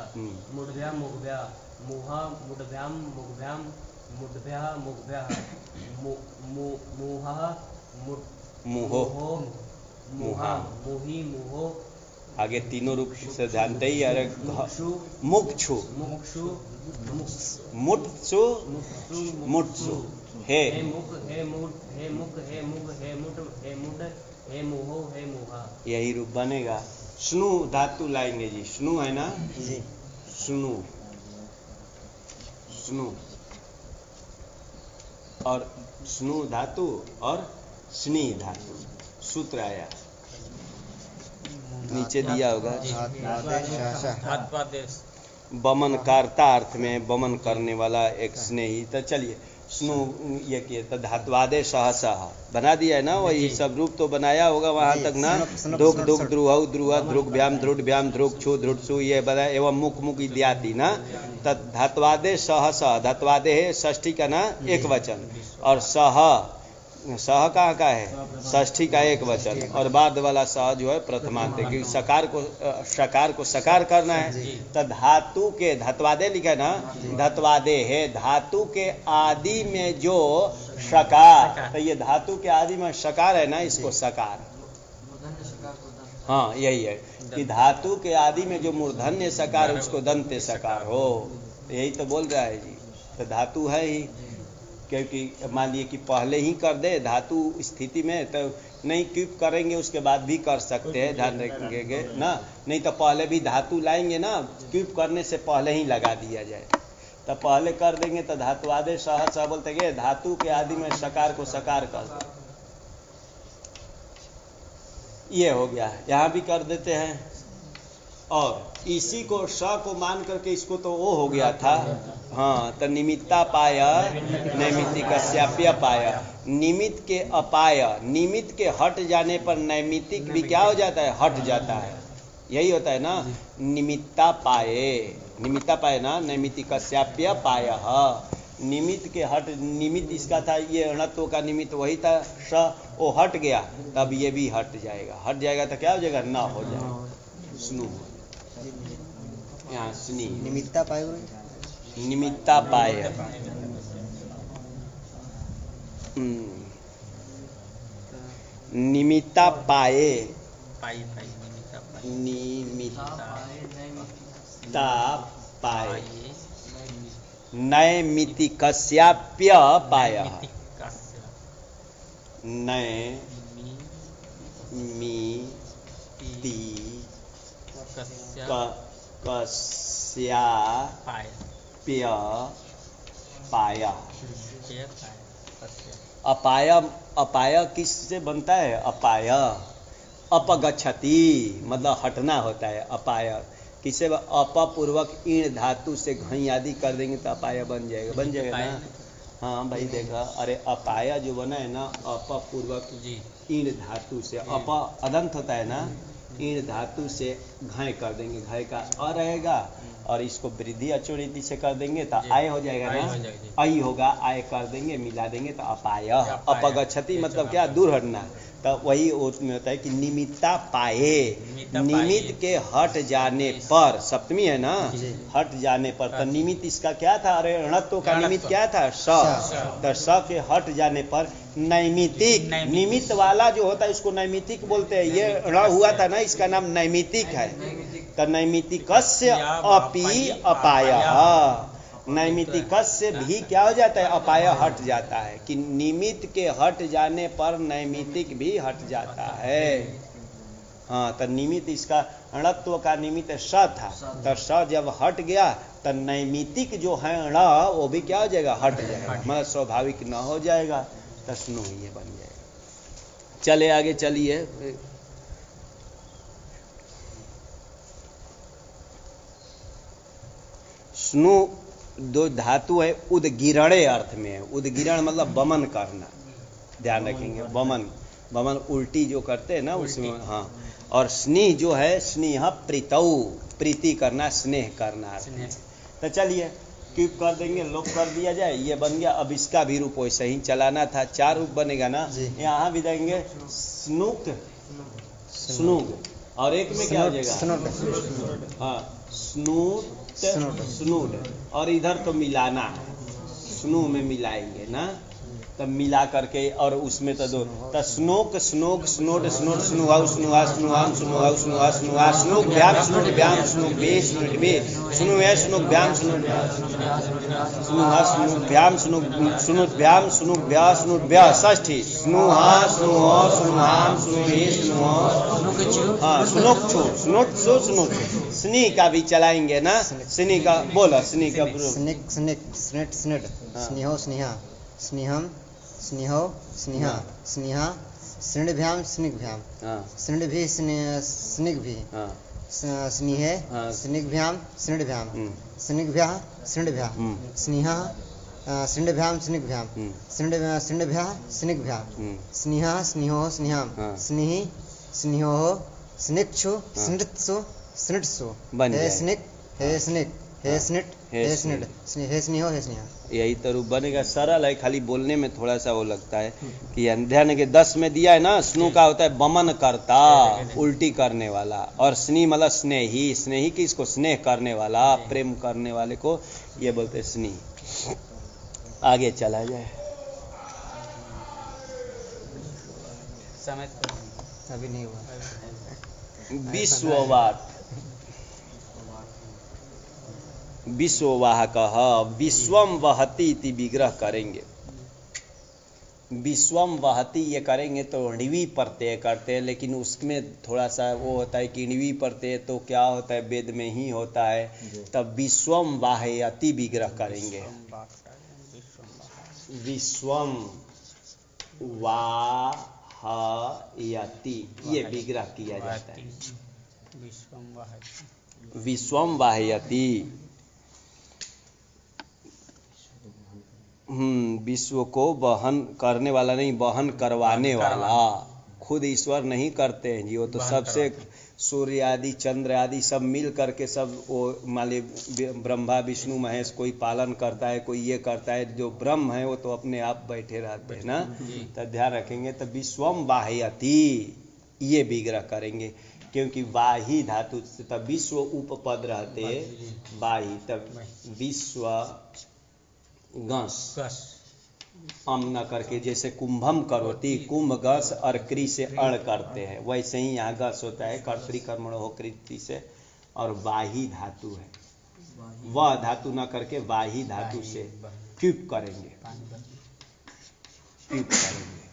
मुडभ्या मुगभ्या, मुहा मुडभ्याम मुगभ्याम मुडभ्या मुगभ्या, मुहा मुहो मुहा मुही मुहो। आगे 3 रूप से जानते ही। अरे मुक्षु मुक्षु मुट्सु मुट्सु। हे मुख हे मुड हे मुख हे मुग हे मुड हे मुड हे मुहो हे मुहा, यही रूप बनेगा। स्नु धातु लाएंगे जी, स्नु है ना जी, स्नु स्नु और स्नु धातु और स्नी धातु, सूत्र आया नीचे दिया होगा। बमन करता अर्थ में बमन करने वाला एक स्नेही। तो चलिए स्नु ये किए तो धात्वादे सह सह बना दिया है ना, वही सब रूप तो बनाया होगा वहां तक ना। दुख दुख ध्रुव ध्रुव ध्रुग भ्याम ध्रुड भ्याम ध्रुग छु ध्रुटसु ये बनाया, एवं मुख मुख इत्यादि ना। तद धात्वादे सह सह, धात्वादे है षष्ठी का ना एक वचन, और सह सह कहाँ का है? षष्ठी का एक वचन, और बाद वाला सह जो है प्रथमांत, क्योंकि सकार को सकार करना है। तो धातु के, धत्वादे लिखा है ना, धत्वादे है धातु के आदि में जो सकार, तो ये धातु के आदि में सकार है ना, इसको सकार। हाँ यही है कि धातु के आदि में जो मूर्धन्य सकार उसको दंत्य सकार हो, यही तो बोल रहा है जी। तो धातु है ही, क्योंकि मान लिए कि पहले ही कर दे धातु स्थिति में, तो नहीं क्यूब करेंगे उसके बाद भी कर सकते हैं, ध्यान रखेंगे ना। नहीं तो पहले भी धातु लाएंगे ना, क्यूब करने से पहले ही लगा दिया जाए, तो पहले कर देंगे तो धातु आदे सहज सह बोलते हैं, धातु के आदि में सकार को सकार कर दो, ये हो गया। यहाँ भी कर देते हैं, और इसी को स को मान करके इसको तो वो हो गया था। हाँ, तो निमित्ता पाय नैमित्तिकस्याप्य पाय, निमित्त के अपाय, निमित्त के हट जाने पर नैमित्तिक भी क्या हो जाता है? हट जाता है। यही होता है ना, निमित्ता पाये, निमित्ता पाये ना, नैमित्तिकस्याप्य पाय, निमित्त के हट, निमित्त इसका था ये अणत्व का निमित्त वही था स, वो हट गया तब ये भी हट जाएगा। हट जाएगा तो क्या हो जाएगा? ना हो जाएगा, स्नु, यहाँ स्नी, निमित्ता पाए, निमित्ता पाए, निमित्ता पाए, निमित्ता पाए, नैमित्तिकस्याप्य पाय, नैमित्तिकस्याप्य पाय। अपाय, अपाय किससे बनता है? अपाय अपगच्छति, मतलब हटना होता है अपाय। किसे? अपपूर्वक ईण धातु से घई आदि कर देंगे तो अपाय बन जाएगा, बन जाएगा ना। हाँ भाई देखा, अरे अपाया जो बना है ना, अपपूर्वक ईण धातु से, अप अदंत होता है ना, ईण धातु से घाय कर देंगे, घाय का अ रहेगा, और इसको वृद्धि अचोरिति से कर देंगे तो आय हो जाएगा ना, आई होगा, आय कर देंगे, मिला देंगे तो अपाय। अपगच्छति मतलब क्या? दूर हटना। तो वही उसमें होता है कि निमित्ता पाए, निमित्त के हट जाने पर, सप्तमी है ना, हट जाने पर। तो निमित्त इसका क्या था? अरे ऋणत्व का निमित्त क्या था? स। तो स के हट जाने पर नैमित्तिक, निमित्त वाला जो होता है उसको नैमित्तिक बोलते हैं। ये ऋण हुआ था ना, इसका नाम नैमित्तिक है। तो नैमित्तिकस्य अपि अपाय, नैमित्तिकस्य भी क्या हो जाता है? अपाय हट जाता है, कि निमित्त के हट जाने पर नैमित्तिक भी हट जाता है। हाँ, तो निमित्त इसका णत्व का निमित्त स था, तो स जब हट गया तो नैमित्तिक जो है ण वो भी क्या हो जाएगा? हट जाएगा, मतलब स्वाभाविक न हो जाएगा, तो स्नु ये बन जाएगा। चले आगे चलिए, स्नु दो धातु है, उदगिरणे अर्थ में है। उदगिरण मतलब बमन करना, ध्यान रखेंगे, बमन, बमन उल्टी जो करते हैं ना उसमें। हाँ, और स्नेह जो है, स्नेह प्रीतौ, प्रीति करना, स्नेह करना। तो चलिए क्यूब कर देंगे, लोप कर दिया जाए, ये बन गया। अब इसका भी रूप वैसे ही चलाना था, 4 रूप बनेगा ना। यहाँ भी देंगे स्नुक, स्नुक, और एक में क्या हो जाएगा? हाँ, स्नूट, स्नूड, और इधर तो मिलाना है, स्नू में मिलाएंगे ना, तब मिला करके, और उसमें तो दो, तो स्नोक, स्नोक, स्नोट, स्नोट, स्नुहा, स्नुहा, स्नुहाम, स्नुहा, स्नुहा, स्नुहा, स्नुक भ्याम, स्नुक भ्याम, स्नुक बे, स्नुक बे, स्नुहे, स्नुक भ्याम, स्नुक स्नुहा, स्नुक भ्याम, स्नुक स्नुत भ्याम, स्नुक भ्या, स्नुत भ्या, षष्ठी, स्नुहा, स्नुहो, स्नुहाम, स्नुहे, स्नुहो, हाँ, स्नुक छु, स्नुट सु, स्नुट, स्नी का भी चलाएंगे ना, स्नी का बोला, स्नी का स्निक, स्निक, स्निट, स्निट, स्नेहो, स्नेहा, स्नेहम, स्नेहो, स्नेहा, स्नेहा, स्निभ्याम, स्निग्भ्याम, स्निभि, स्निग्भि, स्नेहे, स्निग्भ्याम, स्निभ्याम, स्निग्भ्या, स्निभ्या, स्नेहा, स्निभ्याम, स्निग्भ्याम, स्निभ्या, स्निग्भ्या, स्नेहा, स्नेहो, स्नेहाम, स्नेहि, स्नेहो, स्निक्षु, स्नित्सु, स्निट्सु, हे स्निक, हे स्निक, हे स्निट, हे हे स्निट, हे स्नेहो, हे स्नेहा। यही तो रूप बनेगा। सरल है, खाली बोलने में थोड़ा सा वो लगता है कि ध्यान के 10 में दिया है ना, स्नु का होता है बमन करता, उल्टी करने वाला, और स्नी मतलब स्नेही। स्नेही किसको? स्नेह करने वाला, प्रेम करने वाले को ये बोलते स्नी। आगे चला जाए। समय अभी नहीं हुआ। विश्ववाट, विश्ववाहकः, विश्वम वहति इति विग्रह करेंगे। विश्वम वहति ये करेंगे तो णिवी प्रत्यय करते हैं, लेकिन उसमें थोड़ा सा वो होता है कि णिवी प्रत्यय तो क्या होता है, वेद में ही होता है। तब विश्वम वाहयति विग्रह करेंगे। विश्वम वाहयति ये विग्रह किया जाता है। विश्वम वाहयति, विश्व को वहन करने वाला नहीं, वहन करवाने वाला। खुद ईश्वर नहीं करते हैं जी, वो तो सबसे सूर्य आदि चंद्र आदि सब मिल करके सब वो माले ब्रह्मा विष्णु महेश कोई पालन करता है, कोई ये करता है। जो ब्रह्म है वो तो अपने आप बैठे रहते हैं ना। तो ध्यान रखेंगे। तो विश्वम वाहयति ये विग्रह करेंगे, क्योंकि वाही धातु से तब विश्व उपपद रहते, वाही तब विश्व गस अम न करके, जैसे कुंभम करोति, कुंभ गस और क्री से अण करते हैं, वैसे ही यहाँ गस होता है कर्तृकर्मण हो कृति से, और वाही धातु है। वह धातु न करके वाही धातु से क्यूप करेंगे, क्यूप करेंगे।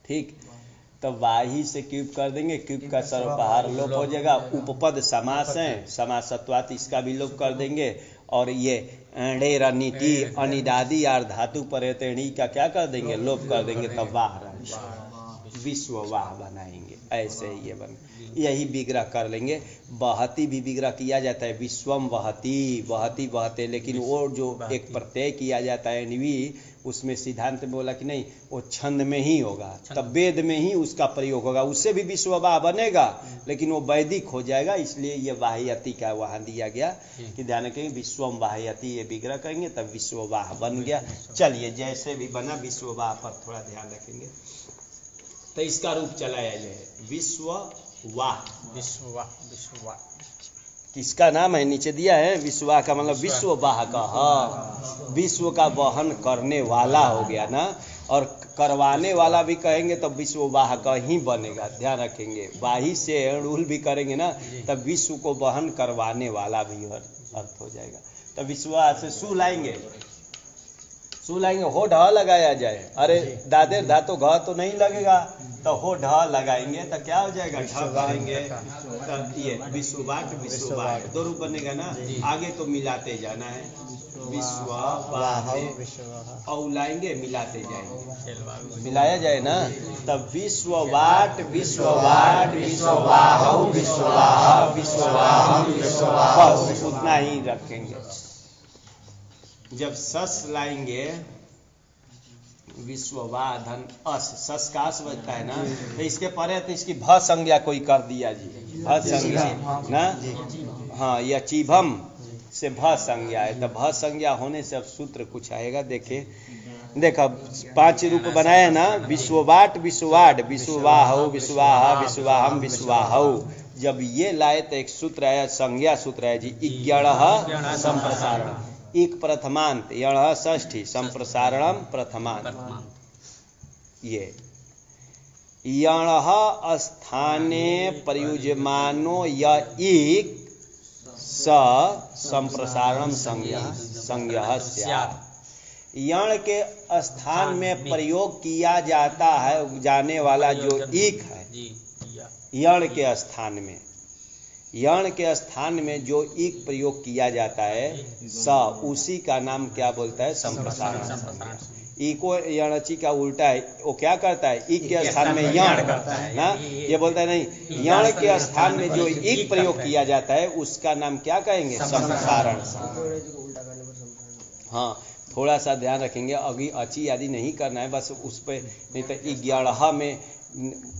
ठीक, तो वाही से क्यूब कर देंगे, क्यूब का सर्वपहार लोप हो जाएगा। उपपद समास है, समासत्वात इसका भी लोप कर देंगे। और ये णे रणनीति अनिदादि यार धातु पर णी का क्या कर देंगे, लोप कर देंगे। तब वाह विश्व वाह बनाएंगे, ऐसे ये बन, यही विग्रह कर लेंगे। बहती भी विग्रह किया जाता है, विश्वम वहती, वहती बहते, लेकिन वो जो एक प्रत्यय किया जाता है निवी, उसमें सिद्धांत में बोला कि नहीं, वो छंद में ही होगा, तब वेद में ही उसका प्रयोग होगा, उससे भी विश्ववाह बनेगा, लेकिन वो वैदिक हो जाएगा। इसलिए ये वाह्यति का वहाँ दिया गया कि ध्यान रखेंगे, विश्वम वाह्यति ये विग्रह करेंगे तब विश्ववाह बन गया। चलिए जैसे भी बना, विश्ववाह पर थोड़ा ध्यान रखेंगे। तो इसका रूप चलाया जाए, विश्ववाह। विश्ववाह, विश्ववाह किसका नाम है, नीचे दिया है। विश्ववाह का मतलब विश्ववाह का, विश्व का वहन करने वाला हो गया ना। और करवाने वाला भी कहेंगे तो विश्ववाह का ही बनेगा। ध्यान रखेंगे, वाही से रूल भी करेंगे ना, तब विश्व को वहन करवाने वाला भी अर्थ हो जाएगा। तो विश्ववाह से सु लाएंगे, सु लाएंगे, हो ढ लगाया जाए। अरे दादे धातु घ तो नहीं लगेगा, तो हो ढ लगाएंगे तो क्या हो जाएगा, ढ करेंगे। तो ये विश्ववाट, विश्ववाट दो रूप बनेगा ना। आगे तो मिलाते जाना है, विश्ववाह और लाएंगे, मिलाते जाएंगे, मिलाया जाए ना। तब विश्ववाट, विश्ववाट, विश्ववाह, विश्ववाह, विश्ववाह, विश्ववाह, बस उतना ही रखेंगे। जब सस लाएंगे, विश्ववाह धन अस, सस का अस बचता है ना, तो इसके परे तो इसकी भ संज्ञा कोई कर दिया जी, भ संज्ञा ना। हाँ, या चिभम से भ संज्ञा है, तो भ संज्ञा होने से अब सूत्र कुछ आएगा। देखे देखा 5 रूप बनाए ना, विश्ववाट, विश्ववाट, विश्ववाह, विश्ववाह, विश्ववाहम, विश्ववाहौ। जब ये लाए तो एक सूत्र आया, संज्ञा सूत्र है जी, इज्ञणः संप्रसारण, एक प्रथमांत, यण षष्ठी, संप्रसारणम प्रथमांत। ये यण स्थाने प्रयुज्यमानो य एक स संप्रसारणम संज्ञा स्यात्। यण के स्थान में प्रयोग किया जाता है, जाने वाला जो एक है, यण के स्थान में, यण के स्थान में जो एक प्रयोग किया जाता है, स, उसी का नाम क्या बोलता है, संप्रसारण। इको यणची का उल्टा है, वो क्या करता है, एक के स्थान में यण ना, ये बोलता है नहीं, यण के स्थान में जो एक प्रयोग किया जाता है उसका नाम क्या कहेंगे, संप्रसारण। हाँ, थोड़ा सा ध्यान रखेंगे, अभी अची आदि नहीं करना है, बस उस पर, नहीं तो 11 में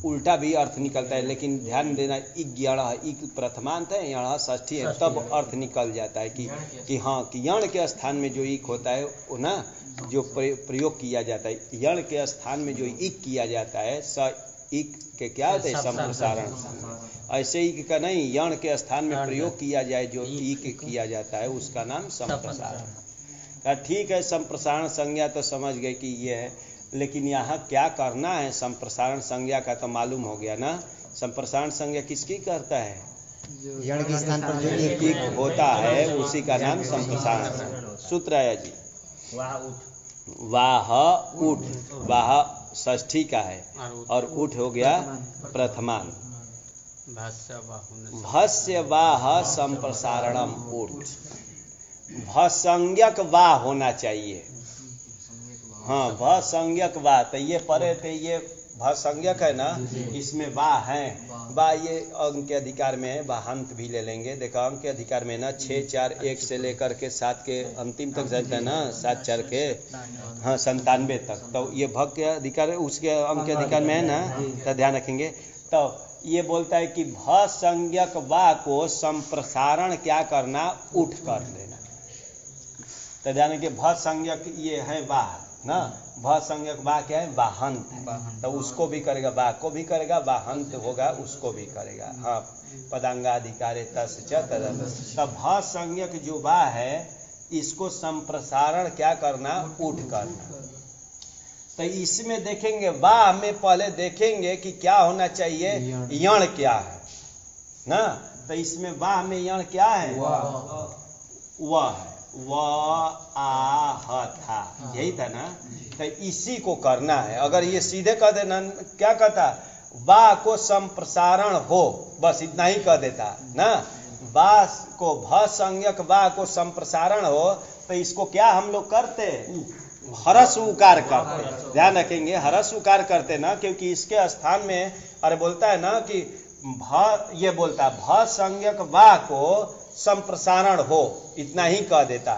उल्टा भी अर्थ निकलता है, लेकिन ध्यान देना इज्ञण इक प्रथमांत है, यण षष्ठी है, तब अर्थ निकल जाता है कि हाँ कि यण के स्थान में जो इक होता है वो ना जो प्रयोग किया जाता है, यण के स्थान में जो इक किया जाता है स इक के क्या होता है संप्रसारण। ऐसे इक का नहीं, यण के स्थान में प्रयोग किया जाए जो इक किया जाता है उसका नाम संप्रसारण। ठीक है, संप्रसारण संज्ञा तो समझ गए कि ये है, लेकिन यहाँ क्या करना है? संप्रसारण संज्ञा का तो मालूम हो गया ना। संप्रसारण संज्ञा किसकी करता है? यण के स्थान पर जो एक होता है उसी का नाम संप्रसारण। सूत्र आया जी, वाह उठ, वाह षष्ठी का है और उठ हो गया प्रथमान। भस्य वाह संप्रसारणम उठ, भसंज्ञक वाह होना चाहिए। हाँ, भसंज्ञक वाह, तो ये परे थे, ये भसंज्ञक है ना, इसमें वाह है, वाह ये अंक के अधिकार में है, वाहंत भी ले लेंगे। देखो अंक के अधिकार में ना 6 4 1 से लेकर के 7 के अंतिम तक जाता है ना, 7 4 के हाँ 97 तक, तो ये भग के अधिकार उसके अंक के अधिकार में है ना, तो ध्यान रखेंगे। तो ये बोलता है कि भसंज्ञक वाह को संप्रसारण क्या करना? उठ कर देना। तो ध्यान रखिए, भसंज्ञक ये है वाह ना, भसंज्ञक वाह क्या है? वाहंत है, तो उसको भी करेगा, वाह को भी करेगा, वाहंत होगा उसको भी करेगा। हाँ, पदांगाधिकारे तस् च तद। तो भसंज्ञक जो वाह है इसको संप्रसारण क्या करना? उठ करना। तो इसमें देखेंगे वाह में पहले देखेंगे कि क्या होना चाहिए, यण क्या है ना। तो इसमें वाह में यण क्या है? वाह है, वाह था, यही था ना। तो इसी को करना है। अगर ये सीधे कह देना क्या कहता? वाह को संप्रसारण हो, बस इतना ही कह देता ना। वाह को भसंज्ञक वाह को संप्रसारण हो, तो इसको क्या हम लोग करते? हरस उकार करते। ध्यान रखेंगे, हरस उकार करते ना, क्योंकि इसके स्थान में अरे बोलता है ना कि ये बोलता है भसंज्ञक वाह को संप्रसारण हो, इतना ही कह देता।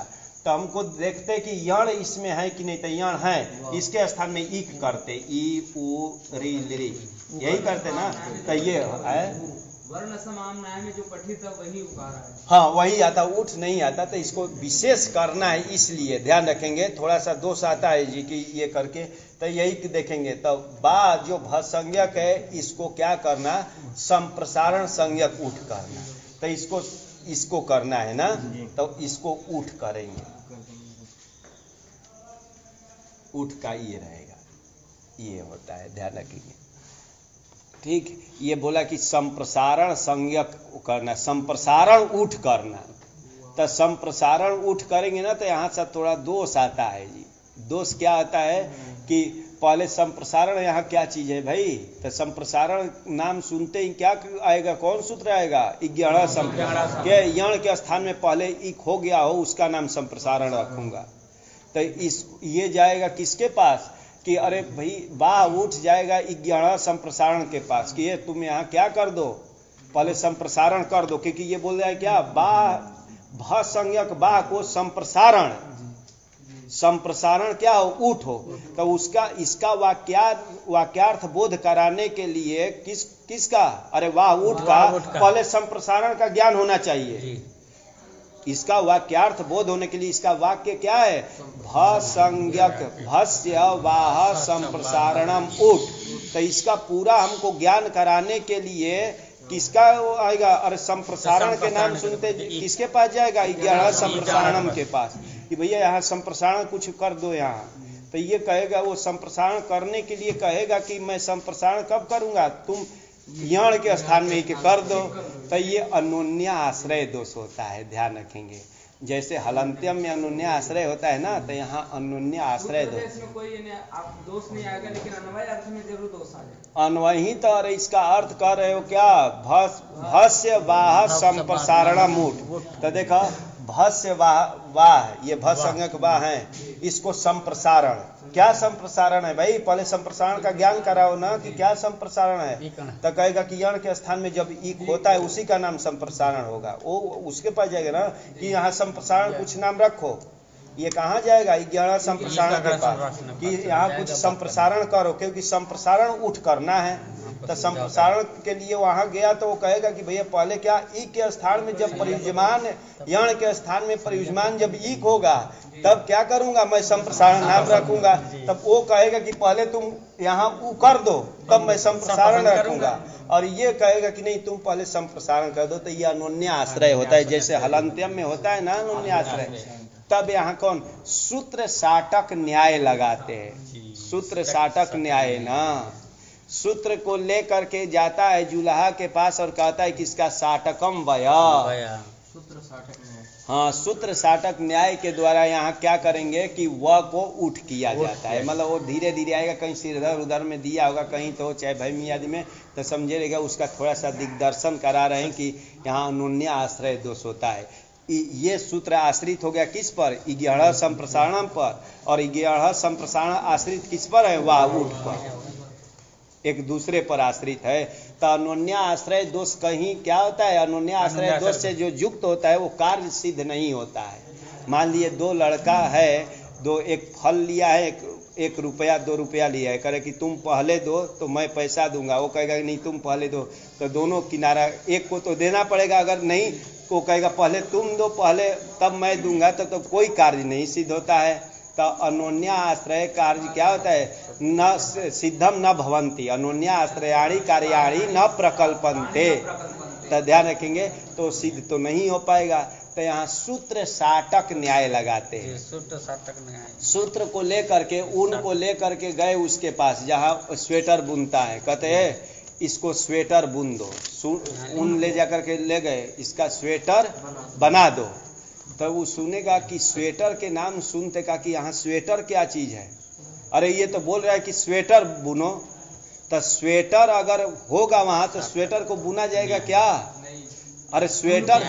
तो हमको देखते कि यण इसमें है कि नहीं, तो यण है, इसके स्थान में इक करते, ई उ री लिरी, यही करते ना। तो ये है वर्ण समान न्याय में जो पठित है वही उकार है। हाँ, वही आता, उठ नहीं आता, तो इसको विशेष करना है, इसलिए ध्यान रखेंगे। थोड़ा सा दोष आता है जी कि ये करके, तो यही देखेंगे। तो बा जो भसंज्ञक है इसको क्या करना? संप्रसारण संज्ञक उठ करना। तो इसको करना है ना, तो इसको उठ करेंगे, उठ का ये रहेगा, ये होता है, ध्यान रखिए। ठीक, ये बोला कि संप्रसारण संज्ञक करना, संप्रसारण उठ करना। तो संप्रसारण उठ करेंगे ना, तो यहाँ से थोड़ा दोष आता है जी। दोष क्या आता है कि पहले संप्रसारण यहाँ क्या चीज है भाई? तो संप्रसारण नाम सुनते ही क्या आएगा? कौन सूत्र आएगा? इज्ञण संप्रसारण के यण के स्थान में पहले इक हो गया हो उसका नाम संप्रसारण रखूंगा। तो इस ये जाएगा किसके पास कि अरे भाई वाह उठ जाएगा इज्ञण संप्रसारण के पास कि ये तुम यहाँ क्या कर दो, पहले संप्रसारण कर दो, क्योंकि ये बोल रहा है क्या? वाह भसंज्ञक वाह को संप्रसारण, संप्रसारण क्या हो? उठ हो। तो उसका इसका वाक्यार्थ बोध कराने के लिए किसका? अरे वाह उठ का पहले संप्रसारण का ज्ञान होना चाहिए। इसका वाक्यार्थ बोध होने के लिए इसका वाक्य क्या है? भसंज्ञक भस्य वाह संप्रसारणम उठ। तो इसका पूरा हमको ज्ञान कराने के लिए किसका आएगा? अरे संप्रसारण के नाम सुनते किसके पास जाएगा? इज्ञण संप्रसारणम के पास कि भैया यहाँ संप्रसारण कुछ कर दो यहाँ। तो ये कहेगा, वो संप्रसारण करने के लिए कहेगा कि मैं संप्रसारण कब करूंगा? तुम यण के स्थान में ही कर दो। तो ये अन्योन्य आश्रय दोष होता है, ध्यान रखेंगे। जैसे हलंत्यम में अन्योन्य आश्रय होता है ना, तो यहाँ अन्योन्य आश्रय दोष, कोई दोष नहीं आएगा, लेकिन अन्वय अर्थ में जरूर दोष आ जाएगा। अन्वय ही तो, अरे इसका अर्थ कर रहे हो क्या? भस्य वाह संप्रसारण मूठ। तो देखो भस्य वाह, ये भसंज्ञक वाह है, इसको संप्रसारण, क्या संप्रसारण है भाई? पहले संप्रसारण का ज्ञान कराओ ना कि क्या संप्रसारण है। तो कहेगा कि यण के स्थान में जब इक होता है उसी का नाम संप्रसारण होगा। वो उसके पास जाएगा ना कि यहाँ संप्रसारण कुछ नाम रखो, ये कहाँ जाएगा? 11 संप्रसारण के पास कि यहाँ कुछ संप्रसारण करो, क्योंकि संप्रसारण उठ करना है। तो संप्रसारण के लिए वहां गया तो वो कहेगा कि भैया पहले क्या ई के स्थान में जब प्रयुज्यमान यण के स्थान में प्रयुज्यमान जब ईक होगा तब क्या करूंगा मैं? संप्रसारण नाम रखूंगा। तब वो कहेगा कि पहले तुम यहाँ ऊ कर दो तब मैं संप्रसारण रखूंगा, और ये कहेगा कि नहीं तुम पहले संप्रसारण कर दो। तो ये अनोन्य आश्रय होता है, जैसे हलंत्यम में होता है ना अनोन्य आश्रय। तब यहाँ कौन सूत्र साटक न्याय लगाते हैं। सूत्र साटक न्याय ना, सूत्र को लेकर के जाता है जुलाहा के पास और कहता है कि इसका साटकम वया। हाँ, सूत्र साटक न्याय के द्वारा यहाँ क्या करेंगे कि वह को उठ किया जाता है। मतलब वो धीरे धीरे आएगा, कहीं से इधर उधर में दिया होगा, कहीं तो चाहे भैमी आदि में, तो समझिएगा उसका थोड़ा सा दिग्दर्शन करा रहे हैं कि यहाँ अनोन्य आश्रय दोष होता है। ये सूत्र आश्रित हो गया किस पर? 11 संप्रसारण पर, और 11 संप्रसारण आश्रित किस पर है? वाह उठ पर, एक दूसरे पर आश्रित है। तो अनोन्य आश्रय दोष कहीं क्या होता है? अनोन्य आश्रय दोष से जो युक्त होता है वो कार्य सिद्ध नहीं होता है। मान लिए दो लड़का है, दो एक फल लिया है, एक रुपया 2 रुपया लिया है, करे कि तुम पहले दो तो मैं पैसा दूंगा। वो कहेगा नहीं तुम पहले दो, तो दोनों किनारा एक को तो देना पड़ेगा। अगर नहीं को कहेगा पहले तुम दो पहले तब मैं दूंगा, तो कोई कार्य नहीं सिद्ध होता है। तो अनोन्य आश्रय कार्य क्या होता है? न सिद्धम न भवंती, अनोन्य आश्रयाणी कार्याणी न प्रकल्पन्ते। तो ध्यान रखेंगे तो सिद्ध तो नहीं हो पाएगा। तो यहाँ सूत्र साटक न्याय लगाते हैं। सूत्र साटक न्याय, सूत्र को लेकर के ऊन को लेकर के गए उसके पास जहाँ स्वेटर बुनता है, कहते हैं इसको स्वेटर बुन दो। ऊन ले जाकर के ले गए, इसका स्वेटर बना दो। तब वो सुनेगा कि स्वेटर के नाम सुनते का कि यहाँ स्वेटर क्या चीज है? अरे ये तो बोल रहा है कि स्वेटर बुनो। तो स्वेटर अगर होगा वहां तो स्वेटर को बुना जाएगा क्या? अरे स्वेटर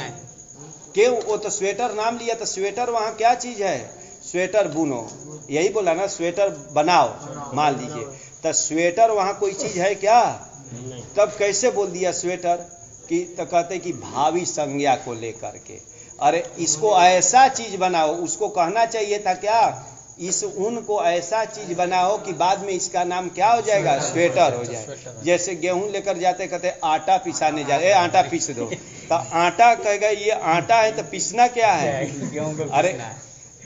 क्यों? वो तो स्वेटर नाम लिया, तो स्वेटर वहां क्या चीज है? स्वेटर बुनो, यही बोला ना, स्वेटर बनाओ मान लीजिए। तो स्वेटर वहां कोई चीज है क्या? तब कैसे बोल दिया स्वेटर? कि तो कहते कि भावी संज्ञा को लेकर के, अरे इसको ऐसा चीज बनाओ। उसको कहना चाहिए था क्या? इस ऊन को ऐसा चीज बनाओ कि बाद में इसका नाम क्या हो जाएगा? स्वेटर हो जाए। जैसे गेहूं लेकर जाते कहते आटा पिसाने जा रहे, आटा पीस दो। तो आटा कहेगा ये आटा है, तो पीसना क्या है? अरे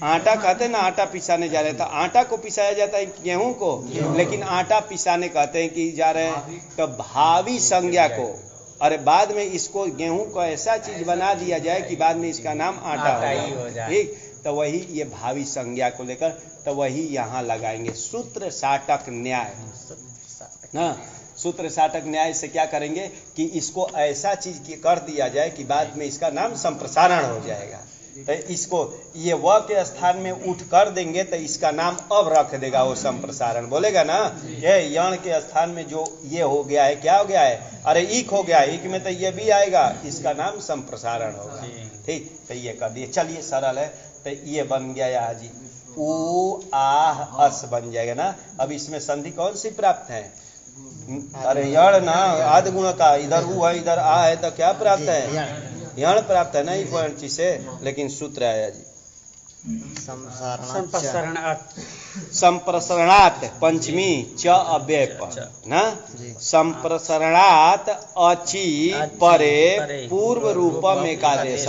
आटा कहते ना आटा पिसाने जा रहे हैं, तो आटा को पिसाया जाता है गेहूं को, लेकिन आटा पिसाने कहते हैं कि जा रहे हैं। तो भावी संज्ञा को, अरे बाद में इसको गेहूं को ऐसा चीज बना दिया जाए कि बाद में इसका नाम आटा हो जाए। ठीक, तो वही ये भावी संज्ञा को लेकर तो वही यहाँ लगाएंगे सूत्र साटक न्याय ना। सूत्र साटक न्याय से क्या करेंगे कि इसको ऐसा चीज कर दिया जाए कि बाद में इसका नाम संप्रसारण हो जाएगा। तो इसको ये व के स्थान में उठ कर देंगे तो इसका नाम अब रख देगा वो संप्रसारण, बोलेगा ना। ये यण के स्थान में जो ये हो गया है, क्या हो गया है? अरे ईक हो गया है, ईक में तो ये भी आएगा, इसका नाम संप्रसारण होगा। ठीक, तो ये कर दिए। चलिए सरल है, तो ये बन गया यहाँ जी ऊ आह अस बन जाएगा ना। अब इसमें संधि कौन सी प्राप्त है? अरे यण ना, आदि गुण का, इधर ऊ है इधर आ है, तो क्या प्राप्त है? यण प्राप्त है ना ई पॉइंट से, लेकिन सूत्र आया जी संप्रसरणात् पंचमी च अव्यय पर ना। संप्रसरणात् अचि परे पूर्व रूपम एकादेश।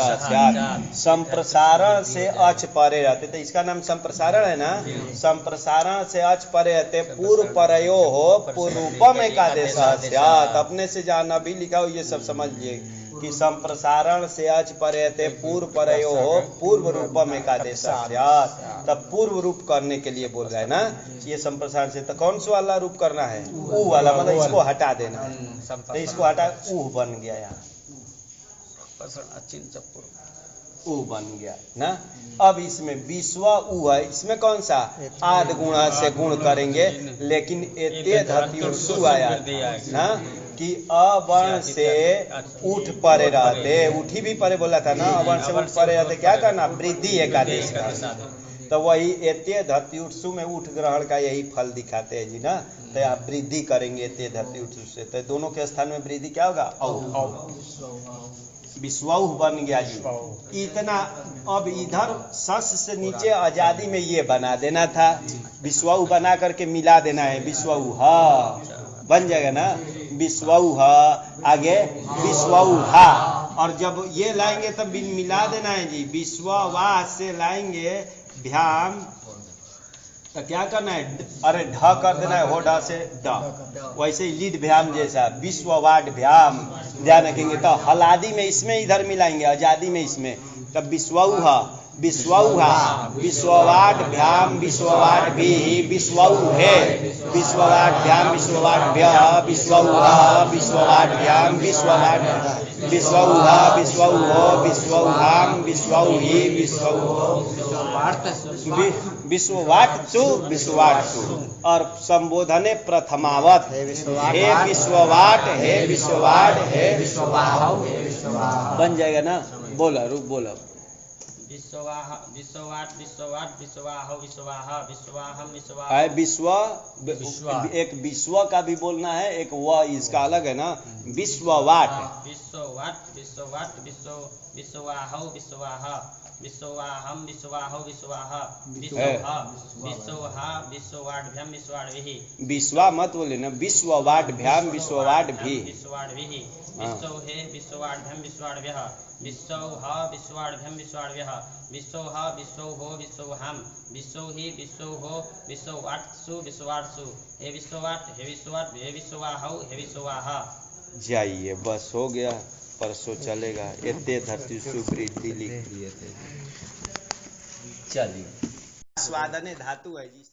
संप्रसारण से अच परे रहते तो इसका नाम संप्रसारण है ना। संप्रसारण से अच परे रहते पूर्व परयो हो पूर्व रूपम एकादेश। अपने से जहाँ भी लिखा हो ये सब समझ लिए कि संप्रसारण से अच परे पूर्व परयो हो पूर्व रूपम एकादेश। तब पूर्व रूप करने के लिए बोल रहा है ना ये संप्रसारण से। तो कौन सा वाला रूप करना है? ऊ वाला, मतलब इसको हटा देना है। तो इसको हटा ऊ बन गया, यहाँ ऊ बन गया ना। अब इसमें 20वां ऊ है, इसमें कौन सा? आद गुण से गुण करेंगे, लेकिन एते धत्युर्सु आया ना कि अवर्ण से उठ परे रहते। उठी भी परे बोला था ना, अवर्ण से उठ परे रहते क्या करना? वृद्धि एकादेश का। तो वही एते धत्युर्सु में उठ ग्रहण का यही फल दिखाते हैं जी ना। तो आप वृद्धि करेंगे एते धत्युर्सु से, तो दोनों के स्थान में वृद्धि क्या होगा? विश्वाऊ बन गया जी। इतना अब इधर सस से नीचे आजादी में ये बना देना था, विश्वाऊ बना करके मिला देना है, विश्वाऊ हा बन जाएगा ना, विश्वाऊ हा आगे विश्वाऊ हा, और जब ये लाएंगे तब मिला देना है जी, विश्ववा से लाएंगे भ्याम, तो क्या करना है, अरे ढ कर देना है, हो ढ से ड, वैसे ही लीड भ्याम जैसा विश्ववाट भ्याम, ध्यान रखेंगे। तो हलादी में इसमें इधर मिलाएंगे, आजादी में इसमें, तब विश्वऊहा विश्वऊहा, विश्ववाट भ्याम विश्ववाट भी विश्वऊ है, विश्ववाट भ्याम विश्ववाट भ्य विश्वऊहा विश्ववाट भ्याम विश्ववाट विश्वऊहा विश्वऊहो विश्वऊहाम विश्वऊहि विश्ववाटसु विश्ववाटसु, और संबोधने प्रथमावत, हे विश्ववाट हे विश्ववाट हे विश्ववाट बन जाएगा ना। बोला रूप बोला, विश्ववाह विश्ववाट विश्ववाट विश्ववाह विश्ववाह विश्ववाहम विश्ववाह, विश्व एक विश्व का भी बोलना है, एक व इसका अलग है ना, विश्ववाट विश्ववाट विश्ववाट विश्ववाह विश्ववाह विश्ववाहम विश्ववाह विश्ववाह विश्वहा विश्वहा विश्ववाटभ्याम विश्ववाटभिः, विश्वा मत बोले ना, विश्ववाट भ्याम विश्ववाट भी विश्ववाटभिः, विश्वहे विश्ववाटभ्याम विश्ववाटभ्यः, विश्वहा विश्ववाटभ्याम विश्ववाटभ्यः, विश्वहा विश्वहो विश्वहाम विश्वहि विश्वहो विश्ववाटसु विश्ववाटसु, हे विश्ववाट हे विश्ववाट हे विश्ववाहौ हे विश्ववाहा। जाइए बस हो गया, परसों चलेगा। एते धरती सुवृद्धि लिख दिए थे। चलिए, स्वादने धातु है जी।